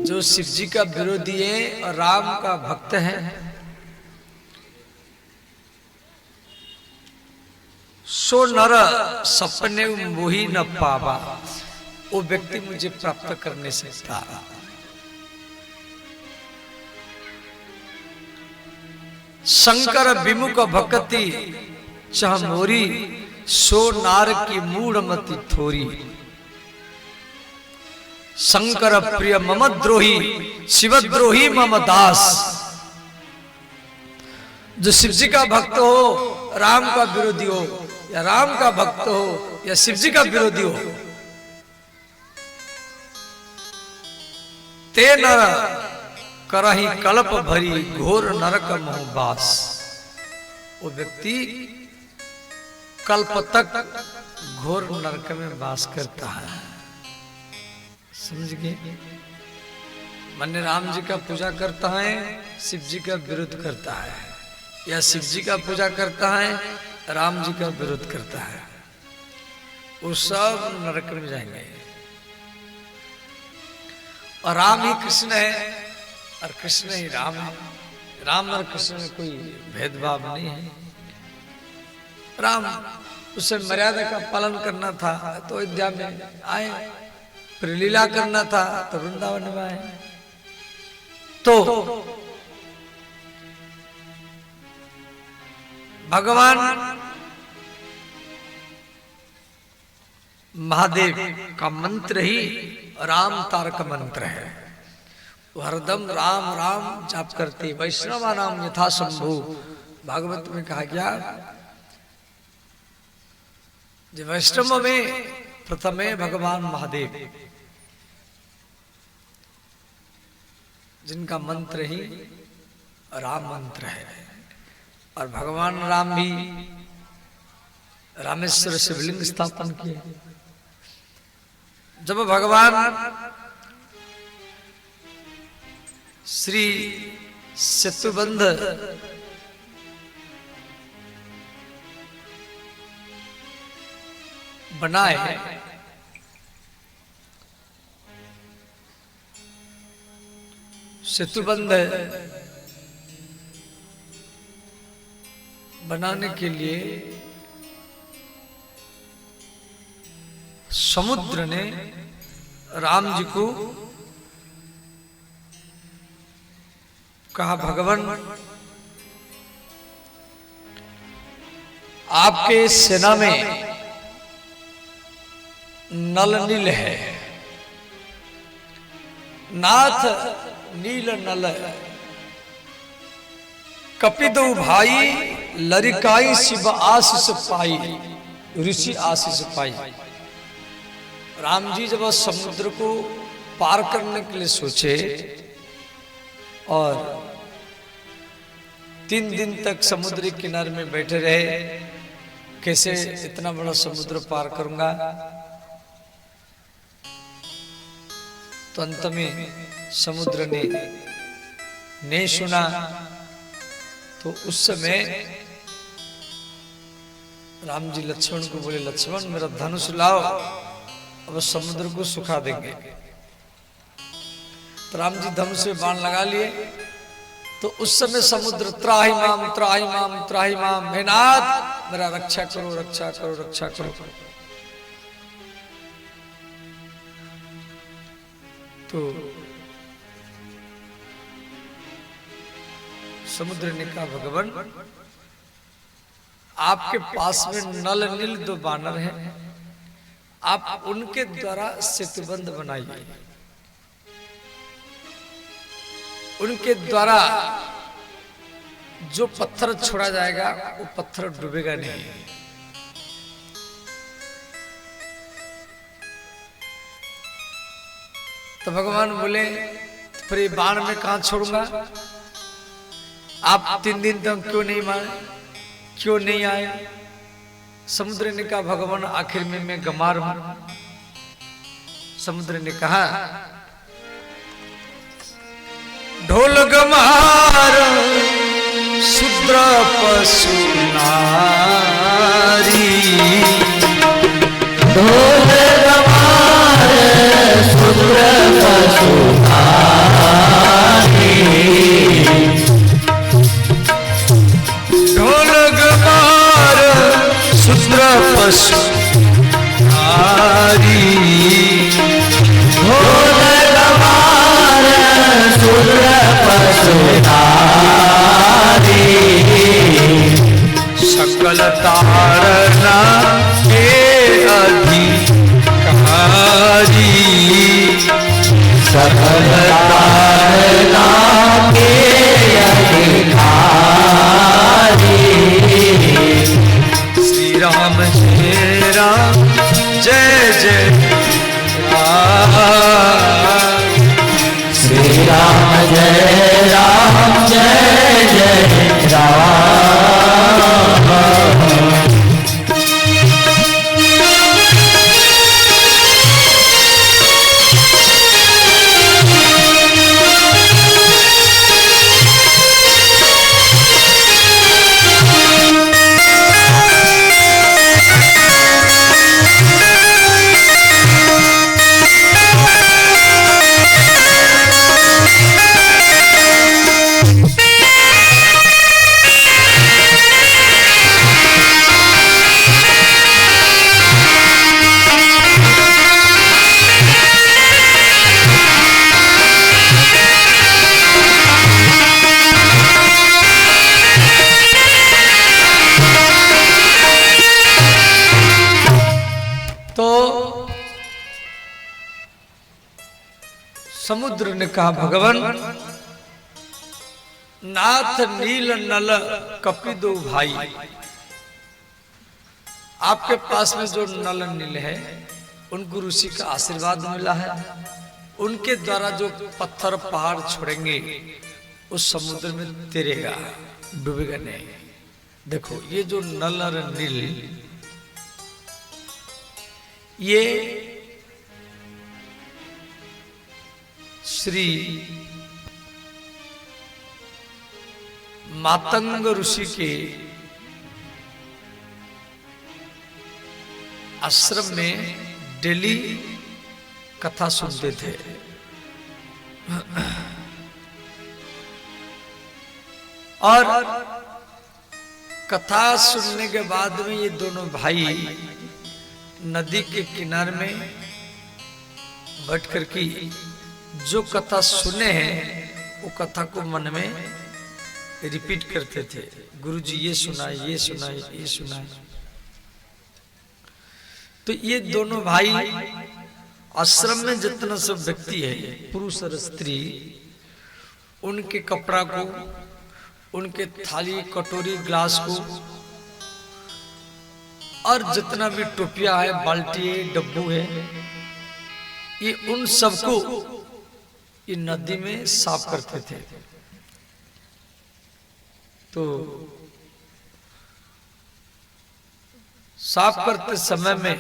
जो शिवजी का विरोधी है और राम का भक्त है, सो नर सपने मोहि न पावा, वो व्यक्ति मुझे प्राप्त करने से था। शंकर विमुख भक्ति चह मोरी, सो नार की मूढ़मति थोरी। शंकर प्रिय मम द्रोही, शिवद्रोही मम दास। जो शिवजी का भक्त हो, राम का विरोधी हो, या राम का भक्त हो या शिवजी का विरोधी हो, ते नर करही कल्प भरी, घोर नरक मोहबास। वो व्यक्ति कल्प तक घोर नरक में वास करता है। समझ गए? मन राम जी का पूजा करता है, शिव जी का विरोध करता है, या शिव जी का पूजा करता है, राम जी का विरोध करता है, वो सब नरक में जाएंगे। और राम ही कृष्ण है और कृष्ण ही राम है। राम और कृष्ण में कोई भेदभाव नहीं है। राम उसे मर्यादा का पालन करना था तो अयोध्या में आए, फिर लीला करना था तो वृंदावन में आए। तो भगवान महादेव का मंत्र ही राम तारक मंत्र है। वो हरदम राम राम जाप करते। वैष्णवा नाम यथा शंभु, भागवत में कहा गया, जो वैष्णव में प्रथम है भगवान महादेव, जिनका मंत्र ही राम मंत्र है। और भगवान राम भी रामेश्वर शिवलिंग स्थापन किए। जब भगवान श्री सेतुबंध बनाए, सेतुबंध बनाने के लिए समुद्र ने राम जी को कहा, भगवान आपके सेना में नल नील है, नाथ नील नल, कपिदो भाई लरिकाई शिव आशीष पाई, ऋषि आशीष पाई। राम जी जब समुद्र को पार करने के लिए सोचे और 3 दिन तक समुद्री किनारे में बैठे रहे, कैसे इतना बड़ा समुद्र पार करूंगा, तो अंत में समुद्र ने नहीं सुना। तो उस समय राम जी लक्ष्मण को बोले, लक्ष्मण मेरा धनुष लाओ, अब समुद्र को सुखा देंगे। तो राम जी धनुष से बाण लगा लिए। तो उस समय समुद्र त्राहि माम त्राहि माम त्राहि माम, हे नाथ मेरा रक्षा करो रक्षा करो रक्षा करो। तो समुद्र ने कहा, भगवान आपके पास में नल नील 2 बानर हैं, आप उनके द्वारा सेतुबंध बनाइए, उनके द्वारा जो पत्थर छोड़ा जाएगा वो पत्थर डूबेगा नहीं। तो भगवान बोले फिर ये बाण में कहां छोड़ूंगा? आप 3 दिन तक क्यों नहीं मारे, क्यों नहीं आए? समुद्र ने कहा भगवान आखिर में मैं गमार हूं। समुद्र ने कहा ढोल गमार शूद्र पशु नारी, ढोल गमार शूद्र पशु नारी, ढोल गमार शूद्र पशु नारी, ढोल गमार शूद्र पशु नारी, सकल तारना के अधिकारी, सकल तारना के अधिकारी, श्री राम जय राम जय जय राम, श्री राम जय राम। समुद्र ने कहा भगवान नाथ नील नल कपि दो भाई, आपके पास में जो नल नील है उनको ऋषि का आशीर्वाद मिला है, उनके द्वारा जो पत्थर पहाड़ छोड़ेंगे उस समुद्र में तैरेगा, डूबेगा नहीं। देखो ये जो नल और नील ये श्री मातंग ऋषि के आश्रम में डेली कथा सुनते थे। और कथा सुनने के बाद में ये दोनों भाई नदी के किनारे में बैठ कर के जो कथा सुने हैं वो कथा को मन में रिपीट करते थे। गुरुजी ये सुनाए, ये सुनाए, ये सुनाए। तो ये दोनों भाई आश्रम में जितना सब व्यक्ति है, पुरुष और स्त्री, उनके कपड़ा को, उनके थाली कटोरी ग्लास को और जितना भी टोपिया है, बाल्टी है, डब्बू है, ये उन सबको ये नदी में साफ करते थे। तो साफ करते समय में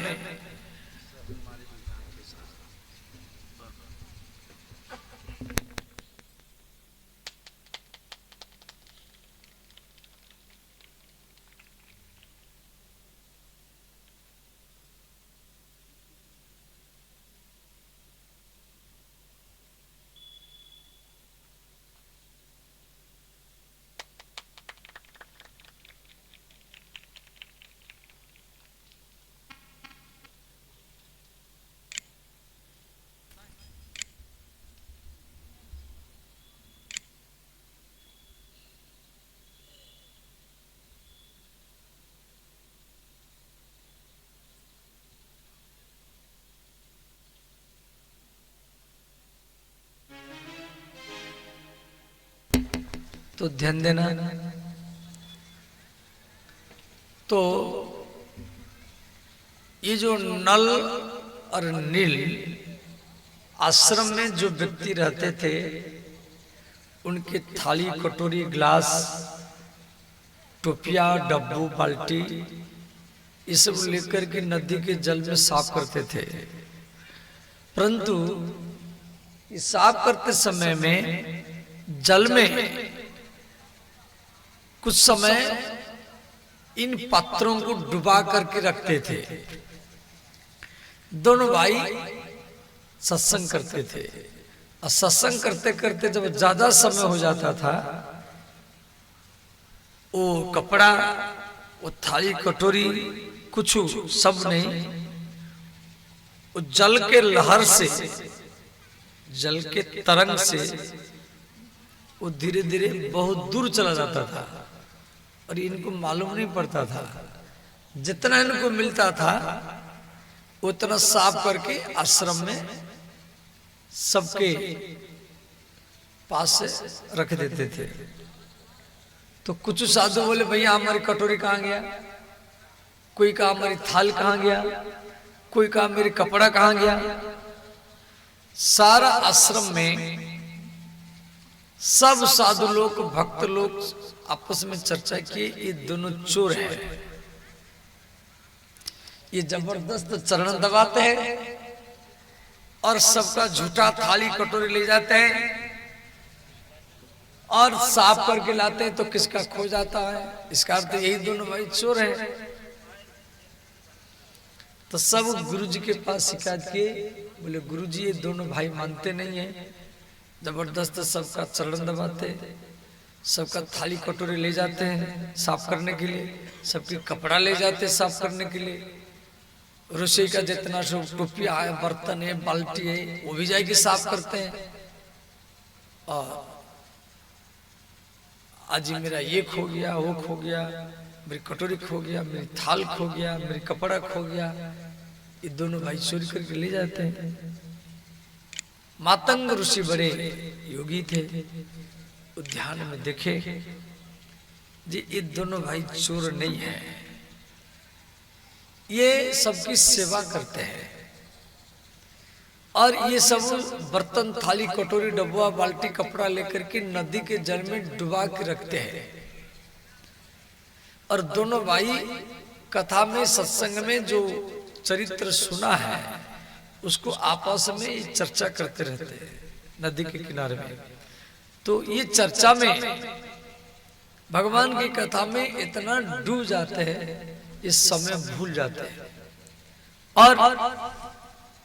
तो ध्यान देना। तो ये जो नल और नील आश्रम में जो व्यक्ति रहते थे, उनके थाली, कटोरी, ग्लास, टोपिया, डब्बू, बाल्टी, ये सब लेकर के नदी के जल में साफ करते थे। परंतु इस साफ करते समय में जल में कुछ समय इन पात्रों को डुबा करके रखते थे। दोनों भाई सत्संग करते थे और सत्संग करते करते जब ज्यादा समय हो जाता था, वो कपड़ा, वो थाली, कटोरी, कुछ सब नहीं, वो जल के लहर से, जल के तरंग से वो धीरे धीरे बहुत दूर चला जाता था और इनको मालूम नहीं पड़ता था। जितना इनको मिलता था उतना साफ करके आश्रम में सबके पास से रख देते थे। तो कुछ साधु बोले भैया हमारी कटोरी कहाँ गया, कोई कहा हमारी थाल कहाँ गया, कोई कहा मेरी कपड़ा कहाँ गया। सारा आश्रम में सब साधु लोग, भक्त लोग आपस में चर्चा किए, ये दोनों चोर हैं, ये जबरदस्त चरण दबाते हैं और सबका झूठा थाली कटोरी ले जाते हैं और साफ करके लाते हैं तो किसका खो जाता है। इसका अर्थ यही दोनों भाई चोर हैं। तो सब गुरुजी के पास शिकायत किए, बोले गुरुजी ये दोनों भाई मानते नहीं है, जबरदस्त सबका चरण दबाते, सबका थाली कटोरी ले जाते हैं साफ करने के लिए, सबके कपड़ा ले जाते साफ करने के लिए, रसोई का जितना सब टोपिया है, बर्तन है, बाल्टी है, वो भी जाके साफ करते हैं। और आज मेरा ये खो गया, वो खो गया, मेरी कटोरी खो गया, मेरी थाल खो गया, मेरी कपड़ा खो गया, ये दोनों भाई चोरी करके ले जाते हैं। मातंग ऋषि बड़े योगी थे, वो ध्यान में देखे जी ये दोनों भाई चोर नहीं है, ये सबकी सेवा करते हैं और ये सब बर्तन, थाली, कटोरी, डब्बा, बाल्टी, कपड़ा लेकर के नदी के जल में डुबा के रखते हैं। और दोनों भाई कथा में, सत्संग में जो चरित्र सुना है उसको आपस में चर्चा करते रहते हैं नदी के किनारे में। तो ये चर्चा में भगवान की कथा में इतना डूब जाते हैं, इस समय भूल जाते हैं और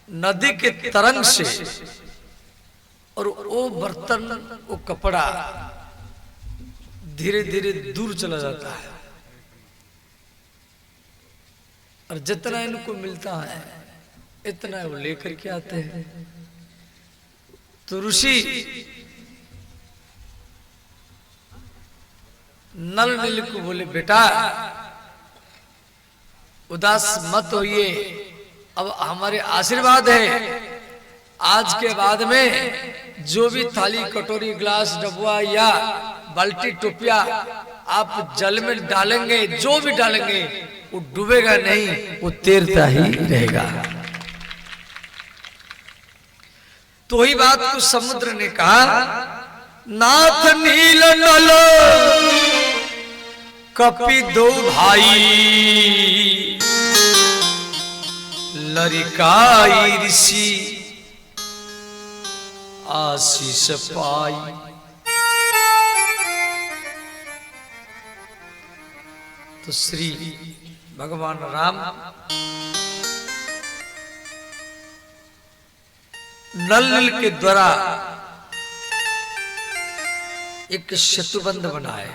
नदी के तरंग से और वो बर्तन, वो कपड़ा धीरे धीरे दूर चला जाता है और जितना इनको मिलता है इतना वो लेकर के आते हैं। तो ऋषि नल नील को बोले बेटा उदास मत होइए, अब हमारे आशीर्वाद है, आज के बाद में जो भी थाली, कटोरी, ग्लास, डब्बा या बाल्टी, टोपिया आप जल में डालेंगे, जो भी डालेंगे वो डूबेगा नहीं, वो तैरता ही रहेगा। तो ही बात को समुद्र ने कहा, नाथ नील नल कपि दो भाई, लरिकाई ऋषि आशीष पाई। तो श्री भगवान राम नल के द्वारा एक सेतुबंध बनाए।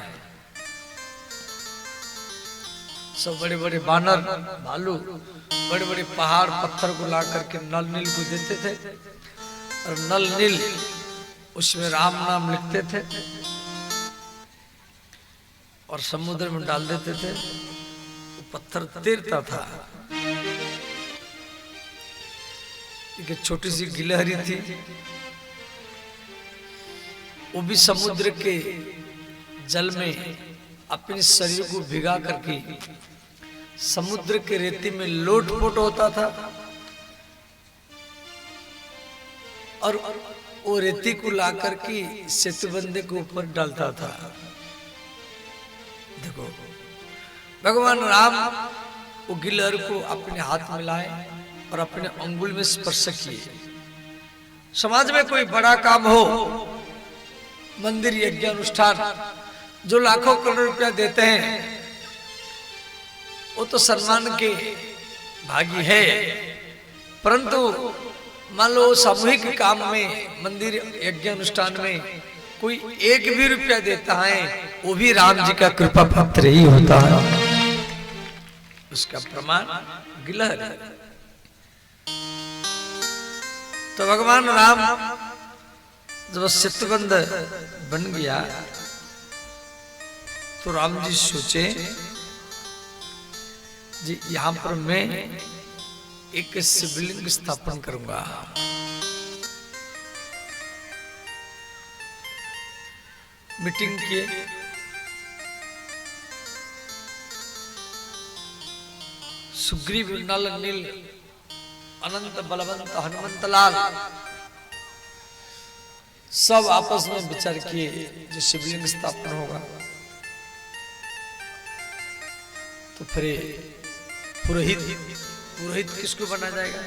सब बड़े बड़े बानर, भालू, बड़े बड़े पहाड़, पत्थर को ला करके नल नील को देते थे और नल नील उसमें राम नाम लिखते थे और समुद्र में डाल देते थे। वो पत्थर तैरता था। एक छोटी सी गिलहरी थी, वो भी समुद्र के जल में अपने शरीर को भिगा करके समुद्र के रेती में लोटपोट होता था और वो रेती को ला करके सेतुबंदे के ऊपर डालता था। देखो भगवान राम वो गिलहर को अपने हाथ में लाए और अपने अंगुल में स्पर्श किए। समाज में कोई बड़ा काम हो, मंदिर यज्ञ अनुष्ठान, जो लाखों करोड़ रुपया देते हैं वो तो सम्मान के भागी है, परंतु मान लो सामूहिक काम में, मंदिर यज्ञ अनुष्ठान में कोई एक भी रुपया देता है वो भी राम जी का कृपा पात्र ही होता है। उसका प्रमाण गिलहर है। तो भगवान राम जब सेतुबंद बन गया तो राम जी सोचे जी यहां पर मैं एक शिवलिंग स्थापन करूंगा। मीटिंग किए, सुग्रीव नल नील अनंत बलवंत हनुमंत लाल सब आपस में विचार किए जो शिवलिंग स्थापन होगा। तो फिर पुरोहित किसको बना जाएगा?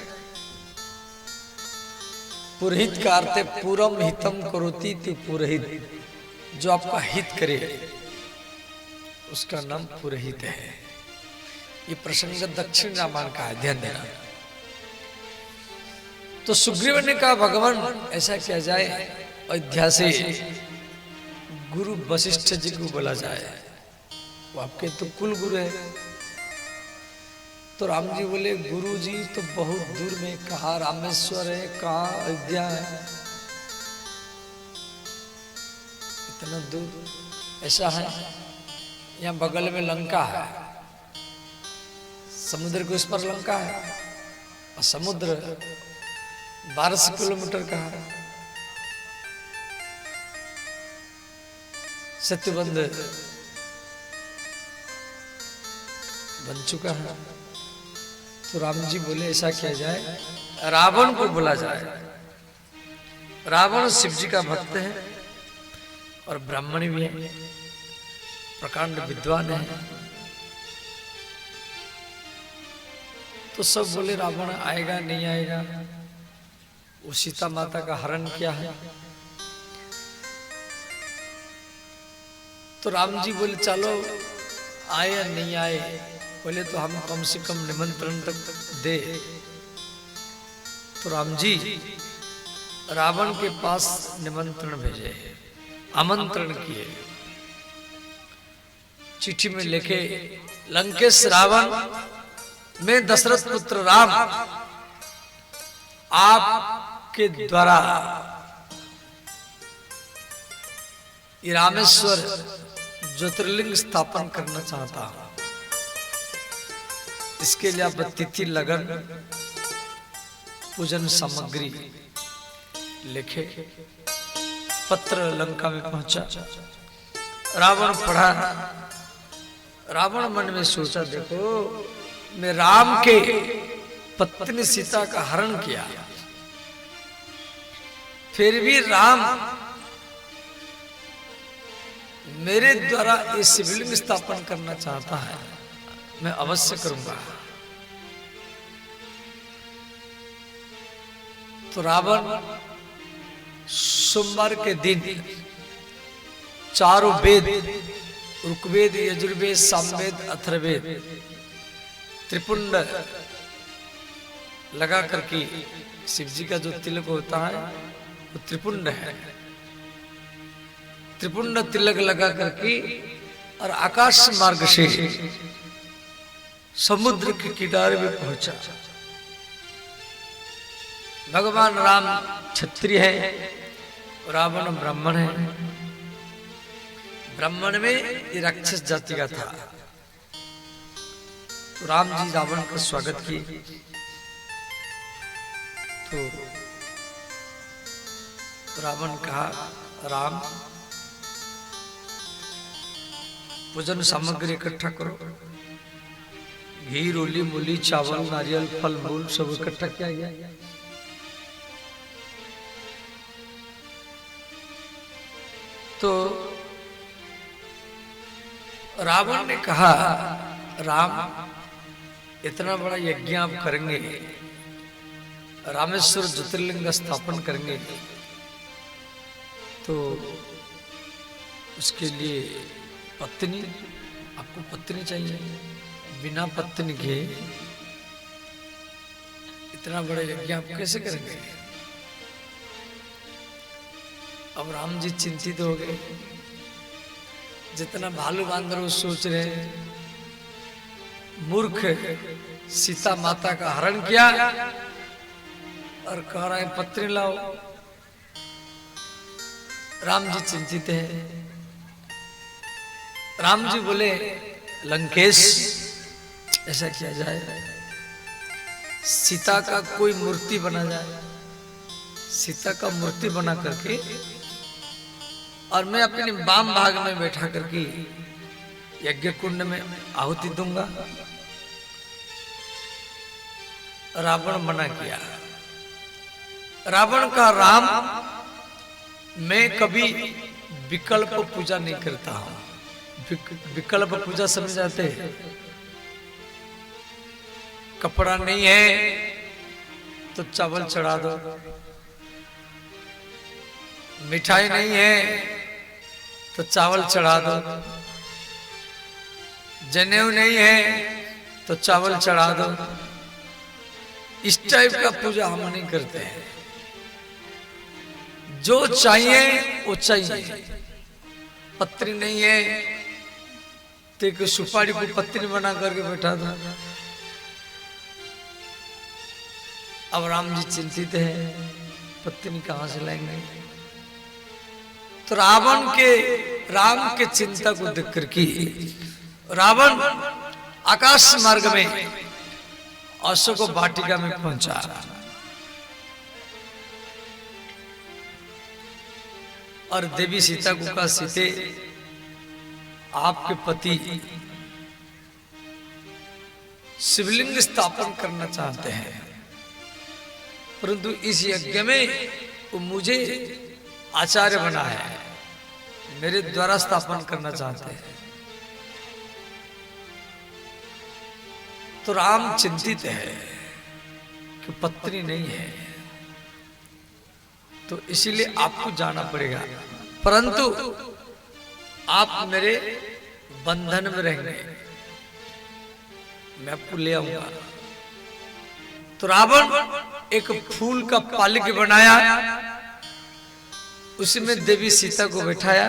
पुरोहित का अर्थ है पूरम हितम करोति तु पुरोहित, जो आपका हित करे उसका नाम पुरोहित है। ये प्रसंग दक्षिण रामायण का है, ध्यान देना। तो सुग्रीव ने कहा भगवान ऐसा किया जाए अयोध्या से गुरु वशिष्ठ जी को बोला जाए, वो आपके तो कुल गुरु है। तो राम जी बोले गुरु जी तो बहुत दूर में, कहाँ रामेश्वर है, कहाँ अयोध्या है, इतना दूर। ऐसा है यहाँ बगल में लंका है, समुद्र के उस पर लंका है और समुद्र 1200 किलोमीटर का है। सेतुबंध बन चुका है। तो राम जी बोले ऐसा किया जाए रावण को बोला जाए। रावण शिव जी का भक्त है और ब्राह्मण भी है, प्रकांड विद्वान है। तो सब बोले रावण आएगा नहीं आएगा, वो सीता माता का हरण किया है। तो राम जी बोले चलो आए या नहीं आए, बोले तो हम कम से कम निमंत्रण तक दे। तो राम जी रावण के पास निमंत्रण भेजे, आमंत्रण किए, चिट्ठी में लिखे लंकेश रावण, मैं दशरथ पुत्र राम आपके द्वारा रामेश्वर ज्योतिर्लिंग स्थापन करना चाहता हूं। इसके लिए आप तिथि लगन पूजन सामग्री लिखे। पत्र लंका में पहुंचा, रावण पढ़ा। रावण मन में सोचा देखो मैं राम के पत्नी सीता का हरण किया, फिर भी राम मेरे द्वारा ये शिवलिंग स्थापन करना चाहता है, मैं अवश्य करूंगा। तो रावण सोमवार के दिन चारों वेद, ऋग्वेद, यजुर्वेद, सामवेद, अथर्ववेद, त्रिपुंड लगा करके, शिव जी का जो तिलक होता है वो त्रिपुंड है, त्रिपुंड तिलक लगा करके और आकाश मार्ग से समुद्र के किनारे में पहुंचा। भगवान राम क्षत्रिय है, रावण ब्राह्मण है। ब्राह्मण में ये राक्षस जाति का था। तो राम जी रावण का स्वागत किए। तो रावण कहा राम पूजन सामग्री इकट्ठा करो, घी, रोली, मूली, चावल, नारियल, फल मूल सब इकट्ठा किया गया। तो रावण ने कहा, राम इतना बड़ा यज्ञ आप करेंगे, रामेश्वर ज्योतिर्लिंग स्थापन करेंगे, तो उसके लिए पत्नी, आपको पत्नी चाहिए, बिना पत्नी के इतना बड़ा यज्ञ आप कैसे करेंगे? अब राम जी चिंतित हो गए। जितना भालू बांदर वो सोच रहे हैं, मूर्ख सीता माता का हरण किया और कह रहा है पत्नी लाओ। राम जी चिंतित हैं। राम जी बोले, लंकेश ऐसा किया जाए, सीता का कोई मूर्ति बना जाए, सीता का मूर्ति बना करके और मैं अपने वाम भाग में बैठा करके यज्ञ कुंड में आहुति दूंगा। रावण मना किया। रावण का, राम मैं कभी विकल्प पूजा नहीं करता हूं। विकल्प पूजा समझ जाते हैं? कपड़ा नहीं है तो चावल चढ़ा दो, मिठाई नहीं है तो चावल चढ़ा दो, जनेऊ नहीं है तो चावल चढ़ा दो। इस टाइप का पूजा हम नहीं करते हैं। जो चाहिए वो चाहिए। पत्नी नहीं है तो एक सुपारी को पत्नी बना करके बैठा दो। अब राम जी चिंतित है, पत्नी कहां से लाएंगे? तो राम के चिंता को देख करके रावण आकाश मार्ग में अशोक वाटिका में पहुंचा। और देवी सीता को कहा, सीते आपके पति शिवलिंग स्थापन करना चाहते हैं, परंतु इस यज्ञ में वो मुझे आचार्य बना है, मेरे द्वारा स्थापन करना चाहते हैं। तो राम चिंतित है कि पत्नी नहीं है, तो इसीलिए आपको जाना पड़ेगा, परंतु आप मेरे बंधन में रहेंगे, मैं आपको ले आऊंगा। तो रावण एक फूल का पालिक बनाया, उसमें देवी सीता को बैठाया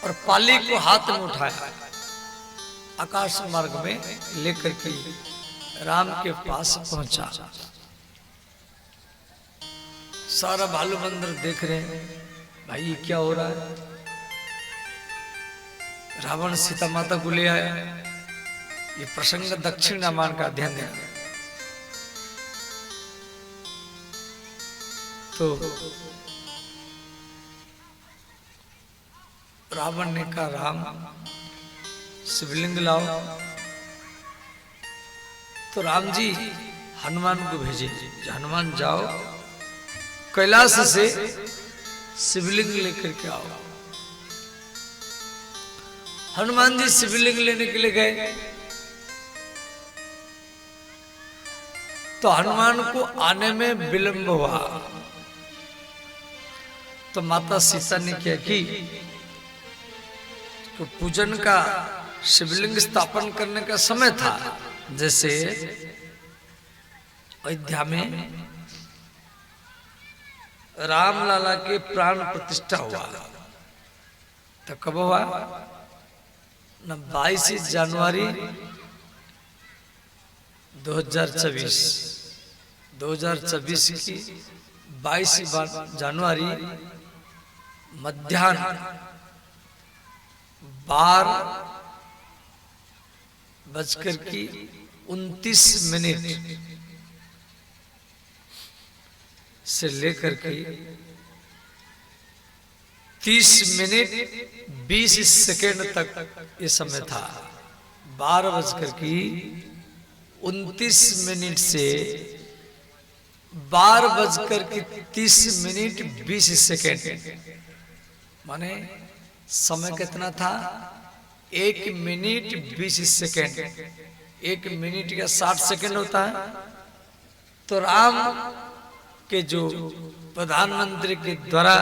और पाली को हाथ में उठाया, आकाश मार्ग में लेकर के राम के पास पहुंचा। सारा भालू बंदर देख रहे हैं, भाई ये क्या हो रहा है? रावण सीता माता को ले आया। ये प्रसंग दक्षिण रामायण का अध्ययन है। तो रावण ने कहा, राम शिवलिंग लाओ। तो राम जी हनुमान को भेजे, हनुमान जाओ कैलाश से शिवलिंग लेकर के आओ। हनुमान जी शिवलिंग लेने के लिए गए, तो हनुमान को आने में विलंब हुआ। तो माता सीता ने क्या की, तो पूजन का शिवलिंग स्थापन करने का समय था, जैसे अयोध्या में रामलला के प्राण प्रतिष्ठा हुआ, तो कब हुआ न 22 जनवरी 2024 की 22 जनवरी मध्याह्न 12:29 से लेकर के 30 मिनट 20 सेकेंड तक ये समय था। 12:29 से 12:30 माने समय कितना था? 1 मिनट 20 सेकेंड। 1 मिनट का 60 सेकेंड होता है। तो राम के जो प्रधानमंत्री के द्वारा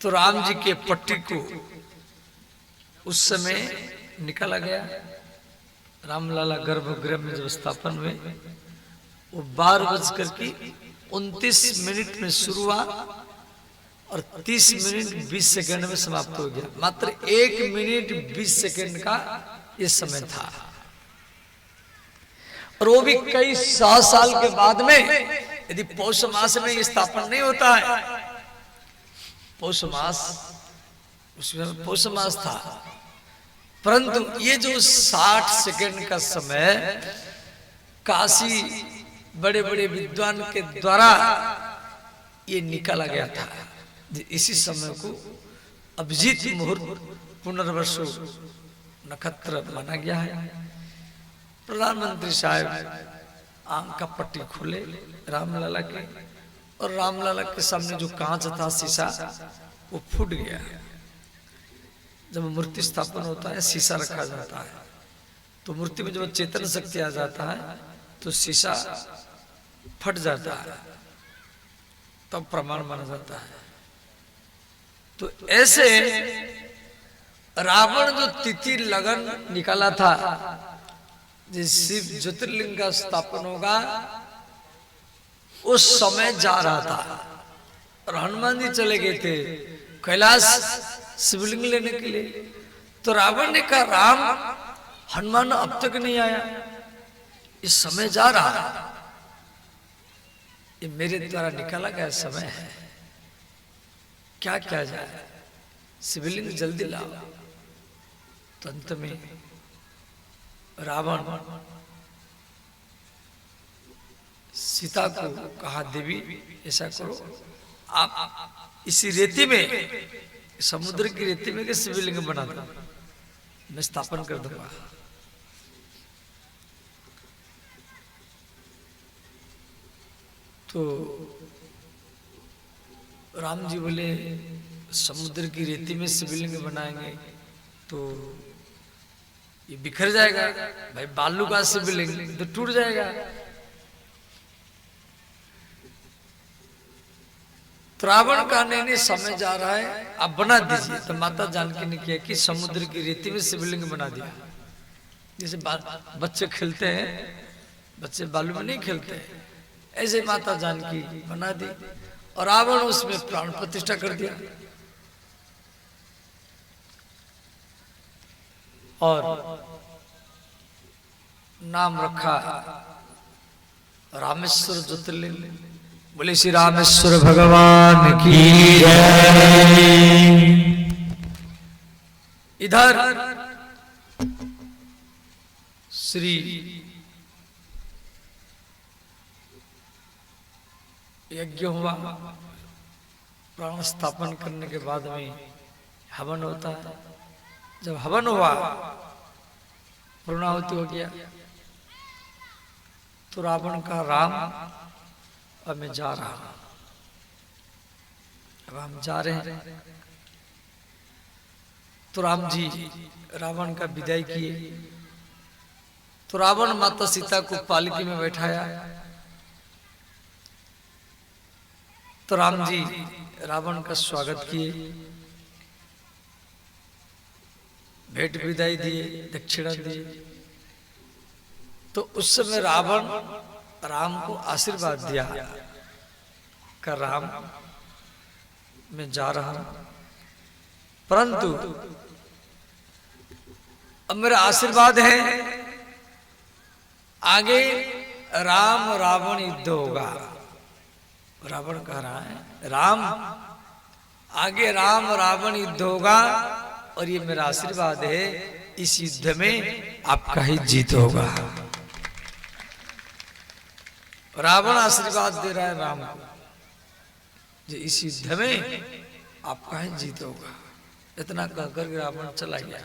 तो राम जी के पट्टी को उस समय निकाला गया। रामलला गर्भगृह में जब स्थापन हुए वो 12:29 में शुरू हुआ और 30 मिनट 20 सेकेंड में समाप्त हो गया। मात्र 1 मिनट 20 सेकेंड का ये समय था। और वो भी कई 100 साल के बाद में। यदि पौष मास में ये स्थापन नहीं होता है, पौष मास, उसमें पौष मास था, परंतु ये जो 60 सेकेंड का समय काशी बड़े बड़े विद्वान के द्वारा ये निकाला गया था। इसी समय को अभिजीत मुहूर्त पुनर्वसु नक्षत्र माना गया है। प्रधानमंत्री साहब आंख का पट्टी खोले रामलला के, और रामलला के सामने जो कांच था, शीशा, वो फूट गया। जब मूर्ति स्थापन होता है शीशा रखा जाता है, तो मूर्ति में जब चेतन शक्ति आ जाता है तो शीशा फट जाता है, तब प्रमाण माना जाता है। तो ऐसे रावण जो तिथि लगन निकाला था, जिस शिव ज्योतिर्लिंग का स्थापन होगा, उस समय जा रहा था और हनुमान जी चले गए थे कैलाश शिवलिंग लेने के लिए। तो रावण ने कहा, राम, हनुमान अब तक नहीं आया, इस समय जा रहा, ये मेरे द्वारा निकाला गया समय है, क्या किया जाए, शिवलिंग जल्दी लाओ। तो अंत में रावण सीता को कहा, देवी ऐसा करो, आप इसी रेती में, समुद्र की रेती में के शिवलिंग बना दो, मैं स्थापन कर दूंगा। तो राम जी बोले, समुद्र की रेती में शिवलिंग बनाएंगे तो ये बिखर जाएगा, भाई बालू का शिवलिंग तो टूट जाएगा। तो रावण का नहीं, समय जा रहा है, आप बना दीजिए। तो माता जानकी ने किया कि समुद्र की रेती में शिवलिंग बना दिया। जैसे बच्चे खेलते हैं, बच्चे बालू में नहीं खेलते, ऐसे माता जानकी बना दी और रावण उसमें प्राण प्रतिष्ठा कर दिया। और नाम रखा रामेश्वर ज्योतिर्लिंग। बोले श्री रामेश्वर भगवान की जय। इधर श्री यज्ञ हुआ, प्राण स्थापन करने के बाद में हवन होता है। जब हवन हुआ, पूर्णाहुति हो गया, तो रावण का, राम अब मैं जा रहा हूं, अब हम जा रहे हैं। तो राम जी रावण का विदाई किए। तो रावण माता सीता को पालकी में बैठाया। तो राम जी रावण का स्वागत किए, भेंट विदाई दिए, दक्षिणा दिए। तो उस समय रावण राम को आशीर्वाद दिया कि राम, मैं जा रहा हूं, परंतु अब मेरा आशीर्वाद है, आगे राम रावण युद्ध होगा। रावण कह रहा है, राम, आगे राम रावण युद्ध होगा और ये मेरा आशीर्वाद है, इस युद्ध में आपका ही जीत होगा। रावण आशीर्वाद दे रहा है राम को, जो इस युद्ध में आप कहीं जीत होगा। इतना कहकर रावण चला गया।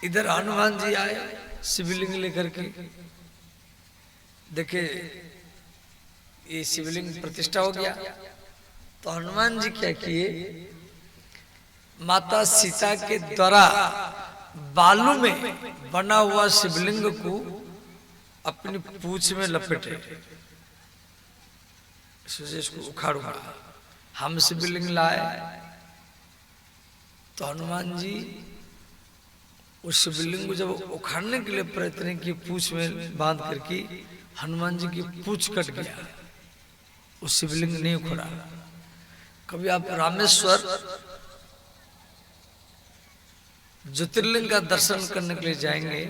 इधर हनुमान जी आए शिवलिंग लेकर के। देखे ये शिवलिंग प्रतिष्ठा हो गया तो हनुमान जी क्या किए, माता सीता के द्वारा बालू में बना हुआ शिवलिंग को अपनी पूंछ में लपेटे, इसको उखाड़ूंगा। हम शिवलिंग लाए तो हनुमान जी उस शिवलिंग को जब उखाड़ने के लिए प्रयत्न किए, पूंछ में बांध करके, हनुमान जी की पूंछ कट गया, उस शिवलिंग नहीं उखड़ा। कभी आप रामेश्वर ज्योतिर्लिंग का दर्शन करने के लिए जाएंगे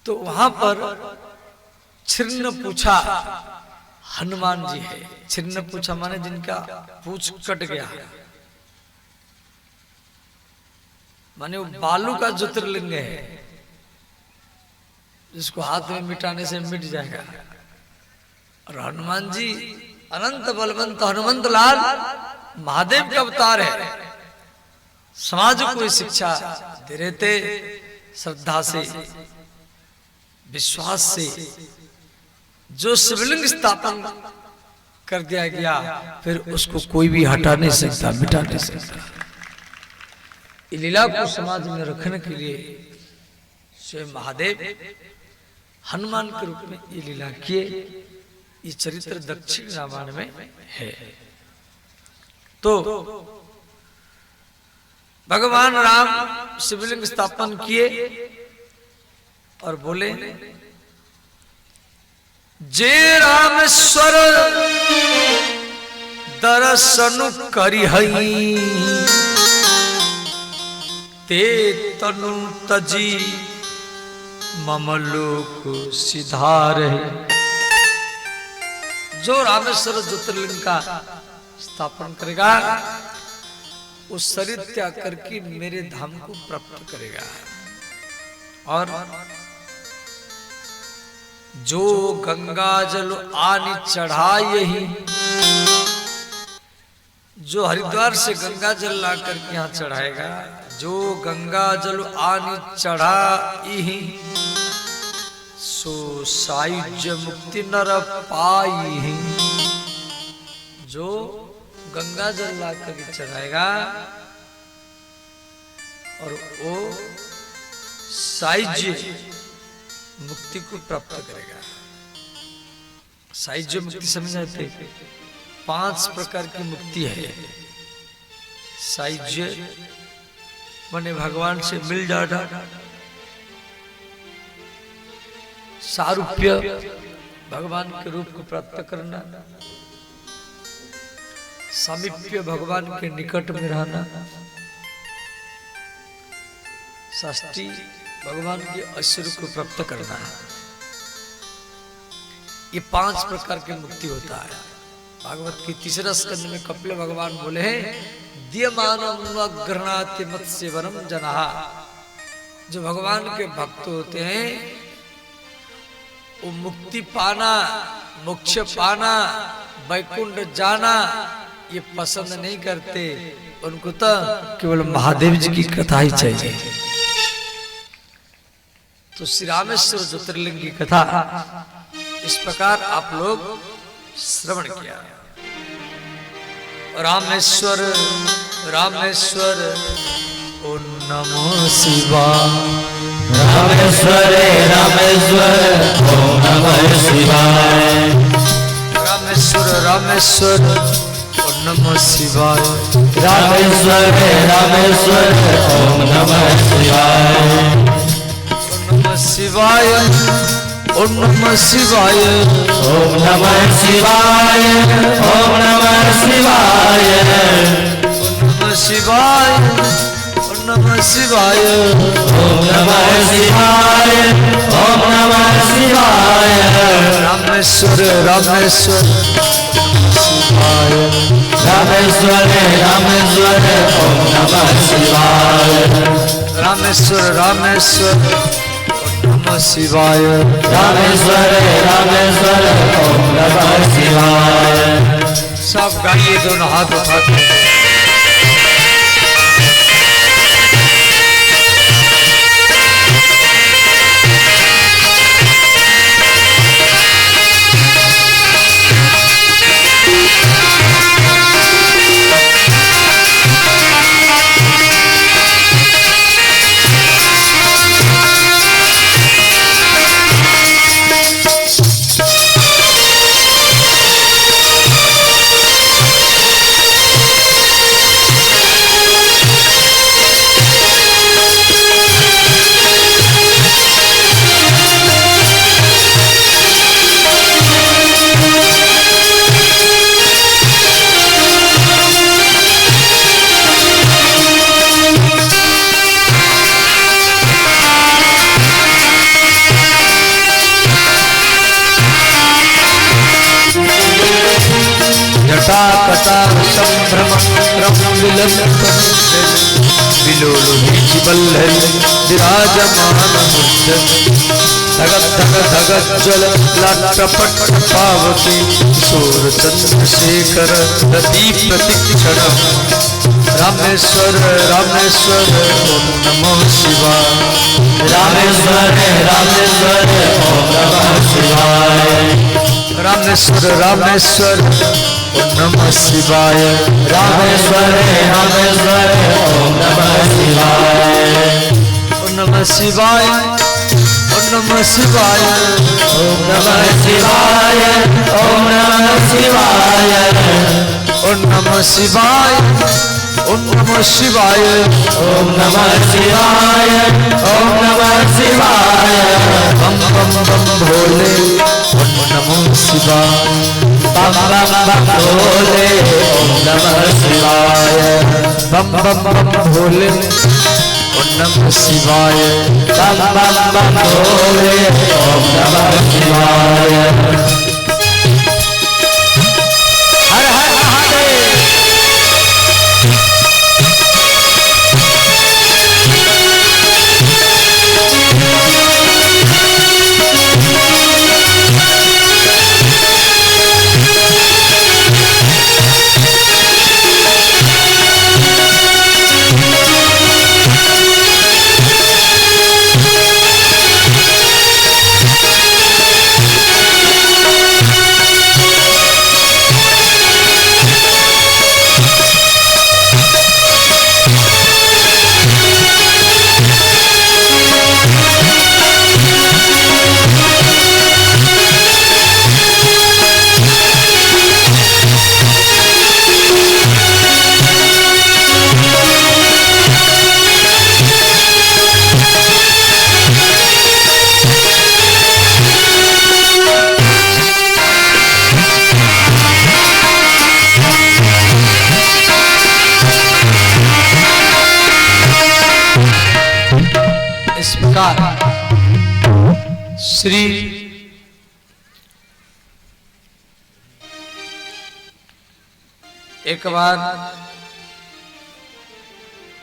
तो वहां पर छिन्न पूछा हनुमान जी है। छिन्न पूछा माने जिनका पूंछ कट गया, माने वो बालू का ज्योतिर्लिंग है जिसको हाथ में मिटाने से मिट जाएगा। और हनुमान जी अनंत बलवंत हनुमंत लाल महादेव का अवतार है। समाज को शिक्षा दे रहे थे, श्रद्धा से विश्वास से। जो शिवलिंग स्थापन कर दिया गया फिर उसको कोई भी हटा नहीं सकता, मिटा नहीं सकता। लीला को समाज में रखने के लिए स्वयं महादेव हनुमान के रूप में ये लीला किए। ये चरित्र दक्षिण रामायण में है। तो भगवान राम शिवलिंग स्थापन किए और बोले, जे रामेश्वर दर्शन करिहई, ते तनु तजी मम लोक सिधारहि। जो रामेश्वर ज्योतिर्लिंग का स्थापन करेगा वो शरीर त्याग करके मेरे धाम को प्राप्त करेगा। और जो गंगा जल आनि चढ़ाए ही, जो हरिद्वार से गंगा जल ला करके यहाँ चढ़ाएगा, जो गंगा जल आनि चढ़ाई सो सायुज्य मुक्ति नर पाई। जो गंगा जल ला करके चढ़ाएगा और वो सायुज्य मुक्ति को प्राप्त करेगा। सायुज्य मुक्ति समझ आते, 5 प्रकार की मुक्ति है। सायुज्य माने भगवान से मिल जाना, सारूप्य भगवान के रूप को प्राप्त करना, सामीप्य भगवान के निकट में रहना, षष्ठी भगवान के ऐश्वर्य को प्राप्त करना। ये 5 प्रकार की मुक्ति होता है। भागवत की 3रा स्कंद में कपिल भगवान बोले हैं, दीयमानम गृह्णाति मत्स्यवनम जनः। जो भगवान के भक्त होते हैं वो मुक्ति पाना, मोक्ष पाना, वैकुंठ जाना ये पसंद नहीं करते। उनको तो केवल महादेव जी की कथा ही चाहिए। तो श्री रामेश्वर ज्योतिर्लिंग की कथा इस प्रकार आप लोग श्रवण किया। रामेश्वर रामेश्वर ओम नमो शिवाय। रामेश्वर रामेश्वर ओम नमः शिवाय। रामेश्वर रामेश्वर ओम नमः शिवाय। रामेश्वर रामेश्वर ओम नमः शिवाय। शिवाय ओम नमः शिवाय। ओम नमः शिवाय। ओम नमः शिवाय। ओम नमः शिवाय। ओम नमः शिवाय। ओम नमः शिवाय। ओम नमः शिवाय। रामेश्वर रामेश्वर शिवाय। रामेश्वर रामेश्वर ओम नमः शिवाय। रामेश्वर रामेश्वर नमः शिवाय। रामेश्वर रामेश्वर ओम नमः शिवाय। साहब गाइए दोनों हाथ उठा के। जटाकटार संभ्रम विलोलुभीचिबल्लरि विराजमान मुद्दन धगत धगत धगत ज्वल लाटपट पावती किशोर चंद्रशेखर रति प्रतीक्षण रामेश्वर रामेश्वर ओम नमः शिवाय रामेश्वर रामेश्वर ओम नमः शिवाय रामेश्वर रामेश्वर ओम नमः शिवाय रामेश्वर रामेश्वर ओम नमः शिवाय ओम नमः शिवाय ओम नमः शिवाय ओम नमः शिवाय ओम नमः शिवाय ओम नमः शिवाय ओम नमः शिवाय ओम नमः शिवाय ओम नमः शिवाय बम बम बम भोले ओम नमः शिवाय बम बम बम भोले ओम नमः शिवाय बम बम बम भोले ओम नमः शिवाय बम बम बम भोले ओम नमः शिवाय हर हर महादेव। श्री एक बार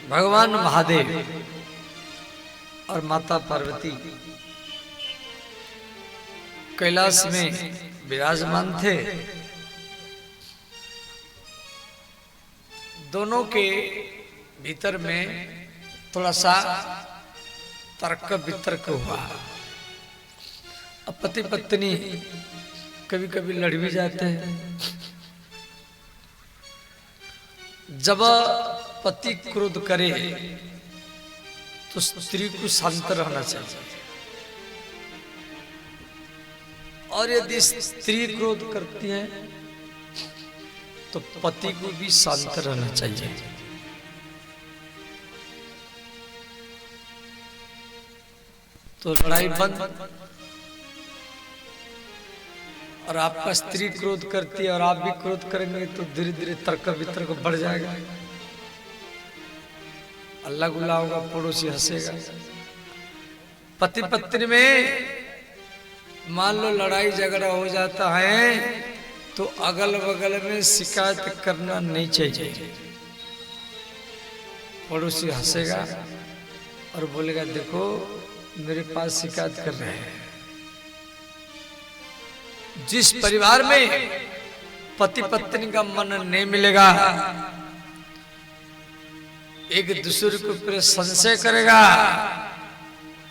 भगवान महादेव और माता पार्वती कैलाश में विराजमान थे। दोनों के भीतर में थोड़ा सा तर्क वितर्क हुआ। अब पति पत्नी कभी कभी लड़ भी जाते हैं। जब पति क्रोध करे तो स्त्री को शांत रहना चाहिए, और यदि स्त्री क्रोध करती है तो पति को भी शांत रहना चाहिए। तो लड़ाई बंद। और आपका स्त्री क्रोध करती है और आप भी क्रोध करेंगे तो धीरे धीरे तर्क वितर्क बढ़ जाएगा, अल्लाह गुल्ला होगा, पड़ोसी हंसेगा। पति पत्नी में मान लो लड़ाई झगड़ा हो जाता है तो अगल बगल में शिकायत करना नहीं चाहिए। पड़ोसी हंसेगा और बोलेगा देखो मेरे पास शिकायत कर रहे हैं। जिस परिवार में पति पत्नी का मन नहीं मिलेगा, एक दूसरे के ऊपर संशय करेगा,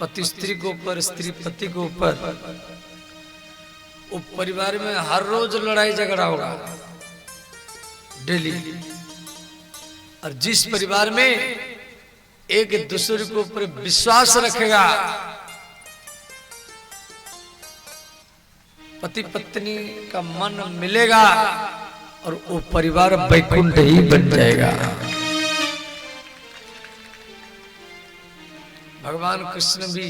पति स्त्री के ऊपर, स्त्री पति के ऊपर, वो परिवार में हर रोज लड़ाई झगड़ा होगा डेली। और जिस परिवार में एक दूसरे के ऊपर विश्वास रखेगा, पति पत्नी का मन मिलेगा और वो परिवार वैकुंठ ही बन जाएगा। भगवान कृष्ण भी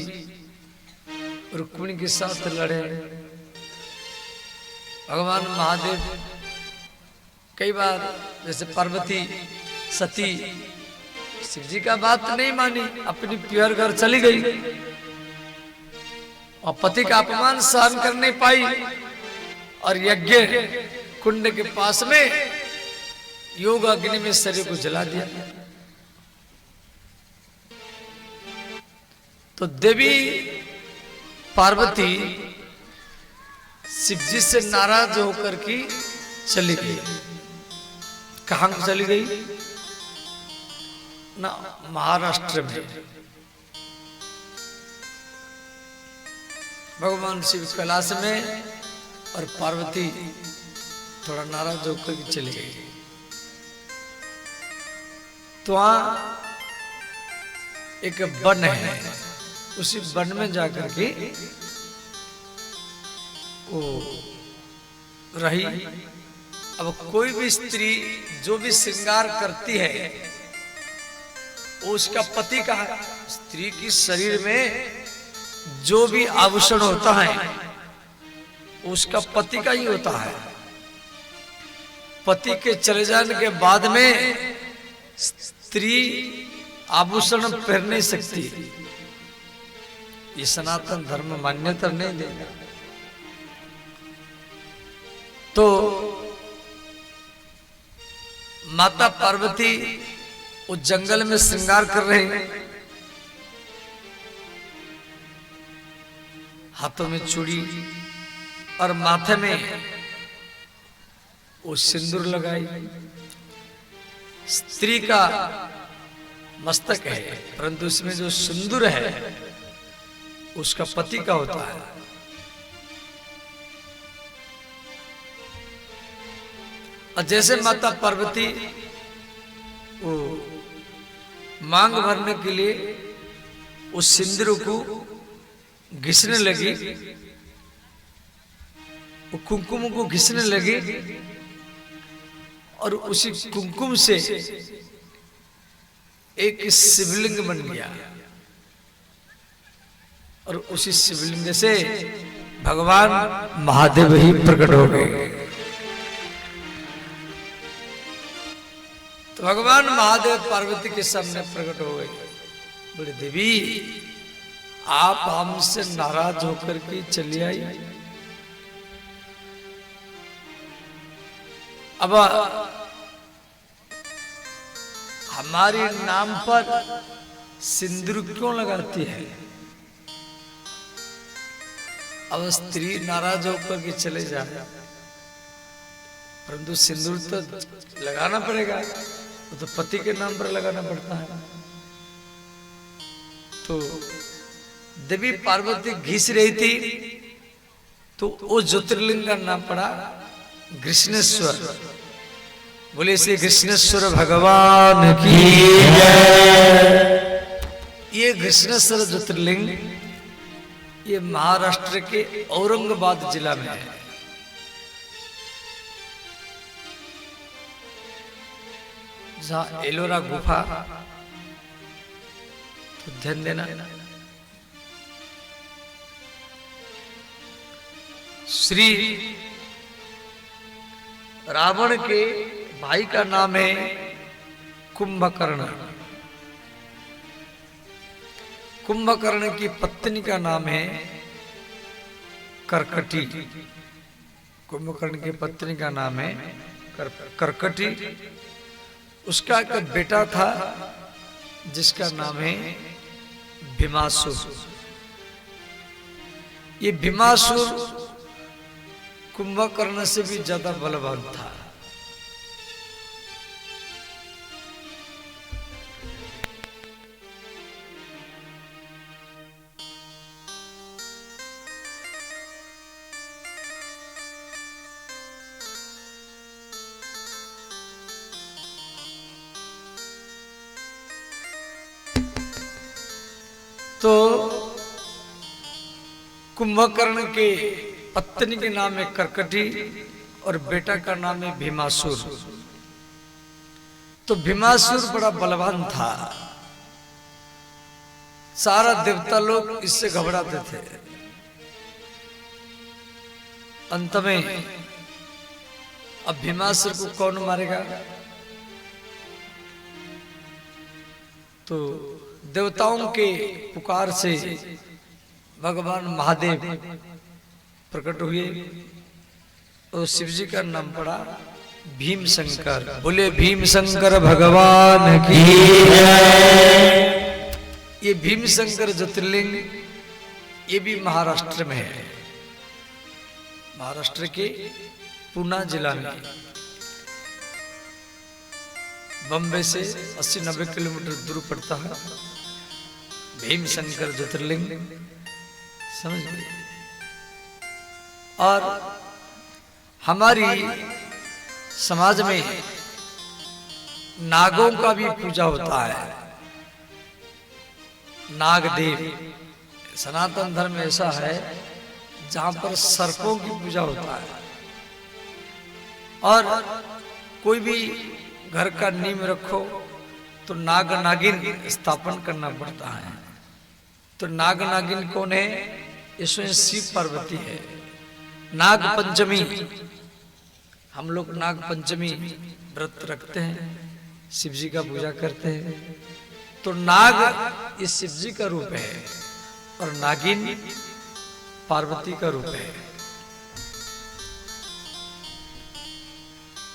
रुक्मिणी के साथ लड़े, भगवान महादेव कई बार, जैसे पार्वती सती शिव जी का बात नहीं मानी, अपनी प्योर घर चली गई और पति का अपमान सहन कर नहीं पाई और यज्ञ कुंड के पास में योग अग्नि में शरीर को जला दिया। तो देवी पार्वती शिव जी से नाराज होकर की चली गई। कहां को चली गई ना, महाराष्ट्र में। भगवान शिव कैलाश में और पार्वती थोड़ा नाराज होकर के चली गई। तो वहां एक वन है, उसी वन में जाकर के वो रही। अब कोई भी स्त्री जो भी श्रृंगार करती है, वो उसका पति का है। स्त्री की शरीर में जो भी आभूषण होता है उसका पति का ही होता है। पति के चले जाने के बाद में स्त्री आभूषण पहन नहीं सकती, ये सनातन धर्म मान्यता नहीं देगा। तो माता पार्वती वो जंगल में श्रृंगार कर रहे हैं, हाथों में चूड़ी और माथे में वो सिंदूर लगाई। स्त्री का मस्तक है, परंतु उसमें जो सिंदूर है उसका पति का होता है। और जैसे माता पार्वती वो मांग भरने के लिए उस सिंदूर को घिसने लगी, वो कुमकुम को घिसने लगी और उसी कुमकुम से एक शिवलिंग बन गया और उसी शिवलिंग से भगवान महादेव ही प्रकट हो गए। तो भगवान महादेव पार्वती के सामने प्रकट हो गए। बोले देवी, आप हमसे नाराज होकर के चली आई, अब हमारे नाम पर सिंदूर क्यों लगाती है? अब स्त्री नाराज होकर के चले जाए, परंतु सिंदूर तो लगाना पड़ेगा, वो तो पति के नाम पर लगाना पड़ता है। तो देवी पार्वती घिस रही थी, तो वो ज्योतिर्लिंग का नाम पड़ा कृष्णेश्वर। बोले श्री कृष्णेश्वर भगवान की जय। ये कृष्णेश्वर ज्योतिर्लिंग ये महाराष्ट्र के औरंगाबाद जिला में है। जहां एलोरा गुफा, तो ध्यान देना, श्री रावण के भाई का नाम है कुंभकर्ण, कुंभकर्ण की पत्नी का नाम है कर्कटी, कुंभकर्ण की पत्नी का नाम है कर्कटी। उसका एक बेटा था जिसका नाम है भीमासुर। ये भीमासुर कुंभकर्ण से भी ज्यादा बलवान था। तो कुंभकर्ण के पत्नी के नाम है करकटी और बेटा का नाम है भीमासुर। तो भीमासुर बड़ा बलवान था, सारा देवता लोग इससे घबराते थे। अंत में अब भीमासुर को कौन मारेगा? तो देवताओं के पुकार से भगवान महादेव प्रकट हुए और शिव जी का नाम पड़ा भीम शंकर। बोले भीम शंकर भगवान की जय। ये भीम शंकर ज्योतिर्लिंग ये भी महाराष्ट्र में है, महाराष्ट्र के पूना जिला में, बम्बे से 80-90 किलोमीटर दूर पड़ता है भीम शंकर ज्योतिर्लिंग, समझ गए। और हमारी समाज में नागों का भी पूजा होता है, नागदेव। सनातन धर्म ऐसा है जहां पर सर्पों की पूजा होता है, और कोई भी घर का नींव रखो तो नाग नागिन स्थापन करना पड़ता है। तो नाग नागिन कौन है? इसमें शिव पार्वती है। नाग पंचमी, हम लोग नाग पंचमी व्रत रखते हैं, शिव जी का पूजा करते हैं। तो नाग ये शिव जी का रूप है और नागिन पार्वती का रूप है।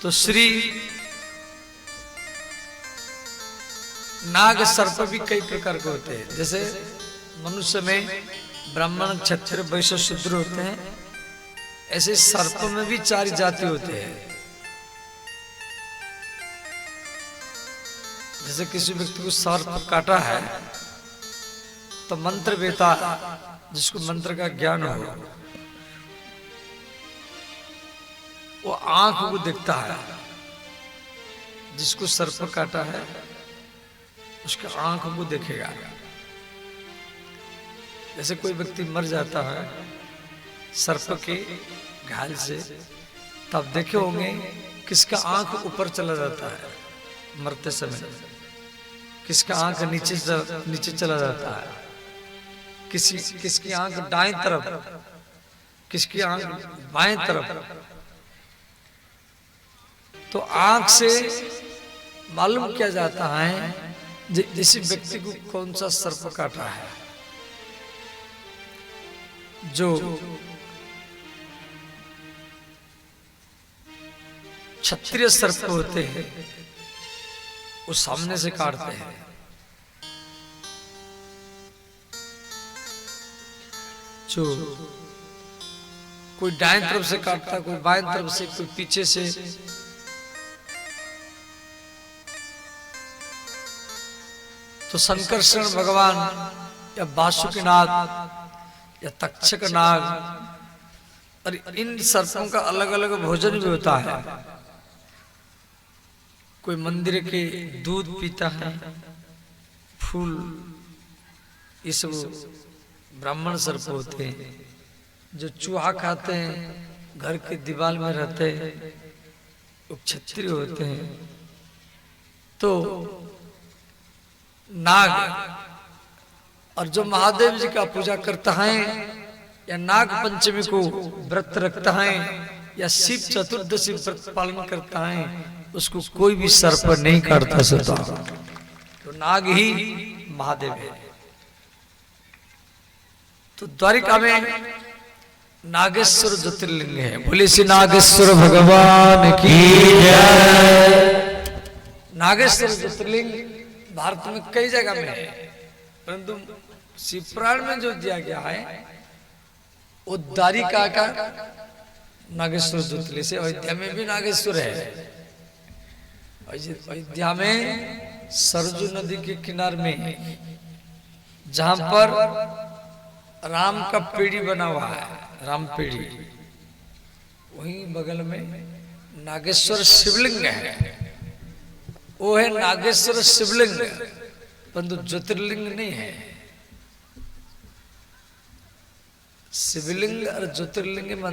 तो श्री नाग सर्प भी कई प्रकार के होते हैं। जैसे मनुष्य में ब्राह्मण क्षत्रिय वैश्य शूद्र होते हैं, ऐसे सर्प में भी 4 जाति होते हैं। जैसे किसी व्यक्ति को सर्प काटा है तो मंत्र वेता, जिसको मंत्र का ज्ञान हो, वो आंख को देखता है। जिसको सर्प काटा है उसके आंख को देखेगा। जैसे कोई व्यक्ति मर जाता है सर्प के घायल से, तब देखे होंगे किसका आंख ऊपर चला जाता है मरते समय, किसका आंख नीचे चला जाता है, किसकी आंख दाएं तरफ, किसकी आंख बाएं तरफ। तो आंख से मालूम किया जाता है जिस व्यक्ति को कौन सा सर्प काटा है। जो क्षत्रिय सर्प होते हैं वो सामने से काटते हैं, जो कोई दाएं तरफ से काटता, कोई बाएं तरफ से, कोई पीछे से। तो संकर्षण भगवान या वासुकीनाग या तक्षक नाग, और इन सर्पों का अलग अलग भोजन भी होता है। कोई मंदिर के दूध पीता है, फूल, ये सब ब्राह्मण सर्प होते हैं। जो चूहा खाते हैं, घर के दीवार में रहते हैं, वो क्षत्रिय होते हैं। तो नाग, और जो महादेव जी का पूजा करता है या नाग पंचमी को व्रत रखता है या शिव चतुर्दशी व्रत पालन करता है, उसको कोई भी सर्प नहीं काटता सकता। तो नाग ही महादेव है। तो द्वारिका में नागेश्वर ज्योतिर्लिंग है। बोले श्री नागेश्वर भगवान की जय। नागेश्वर ज्योतिर्लिंग भारत में कई जगह में है, परंतु शिव पुराण में जो दिया गया है वो द्वारिका का नागेश्वर ज्योतिर्लिंग से। अयोध्या में भी नागेश्वर है। अयोध्या में सरजू नदी के किनारे में जहां पर राम का पीढ़ी बना हुआ है, राम पीढ़ी, वहीं बगल में नागेश्वर शिवलिंग है। वो है नागेश्वर शिवलिंग, परंतु ज्योतिर्लिंग नहीं है। शिवलिंग और ज्योतिर्लिंग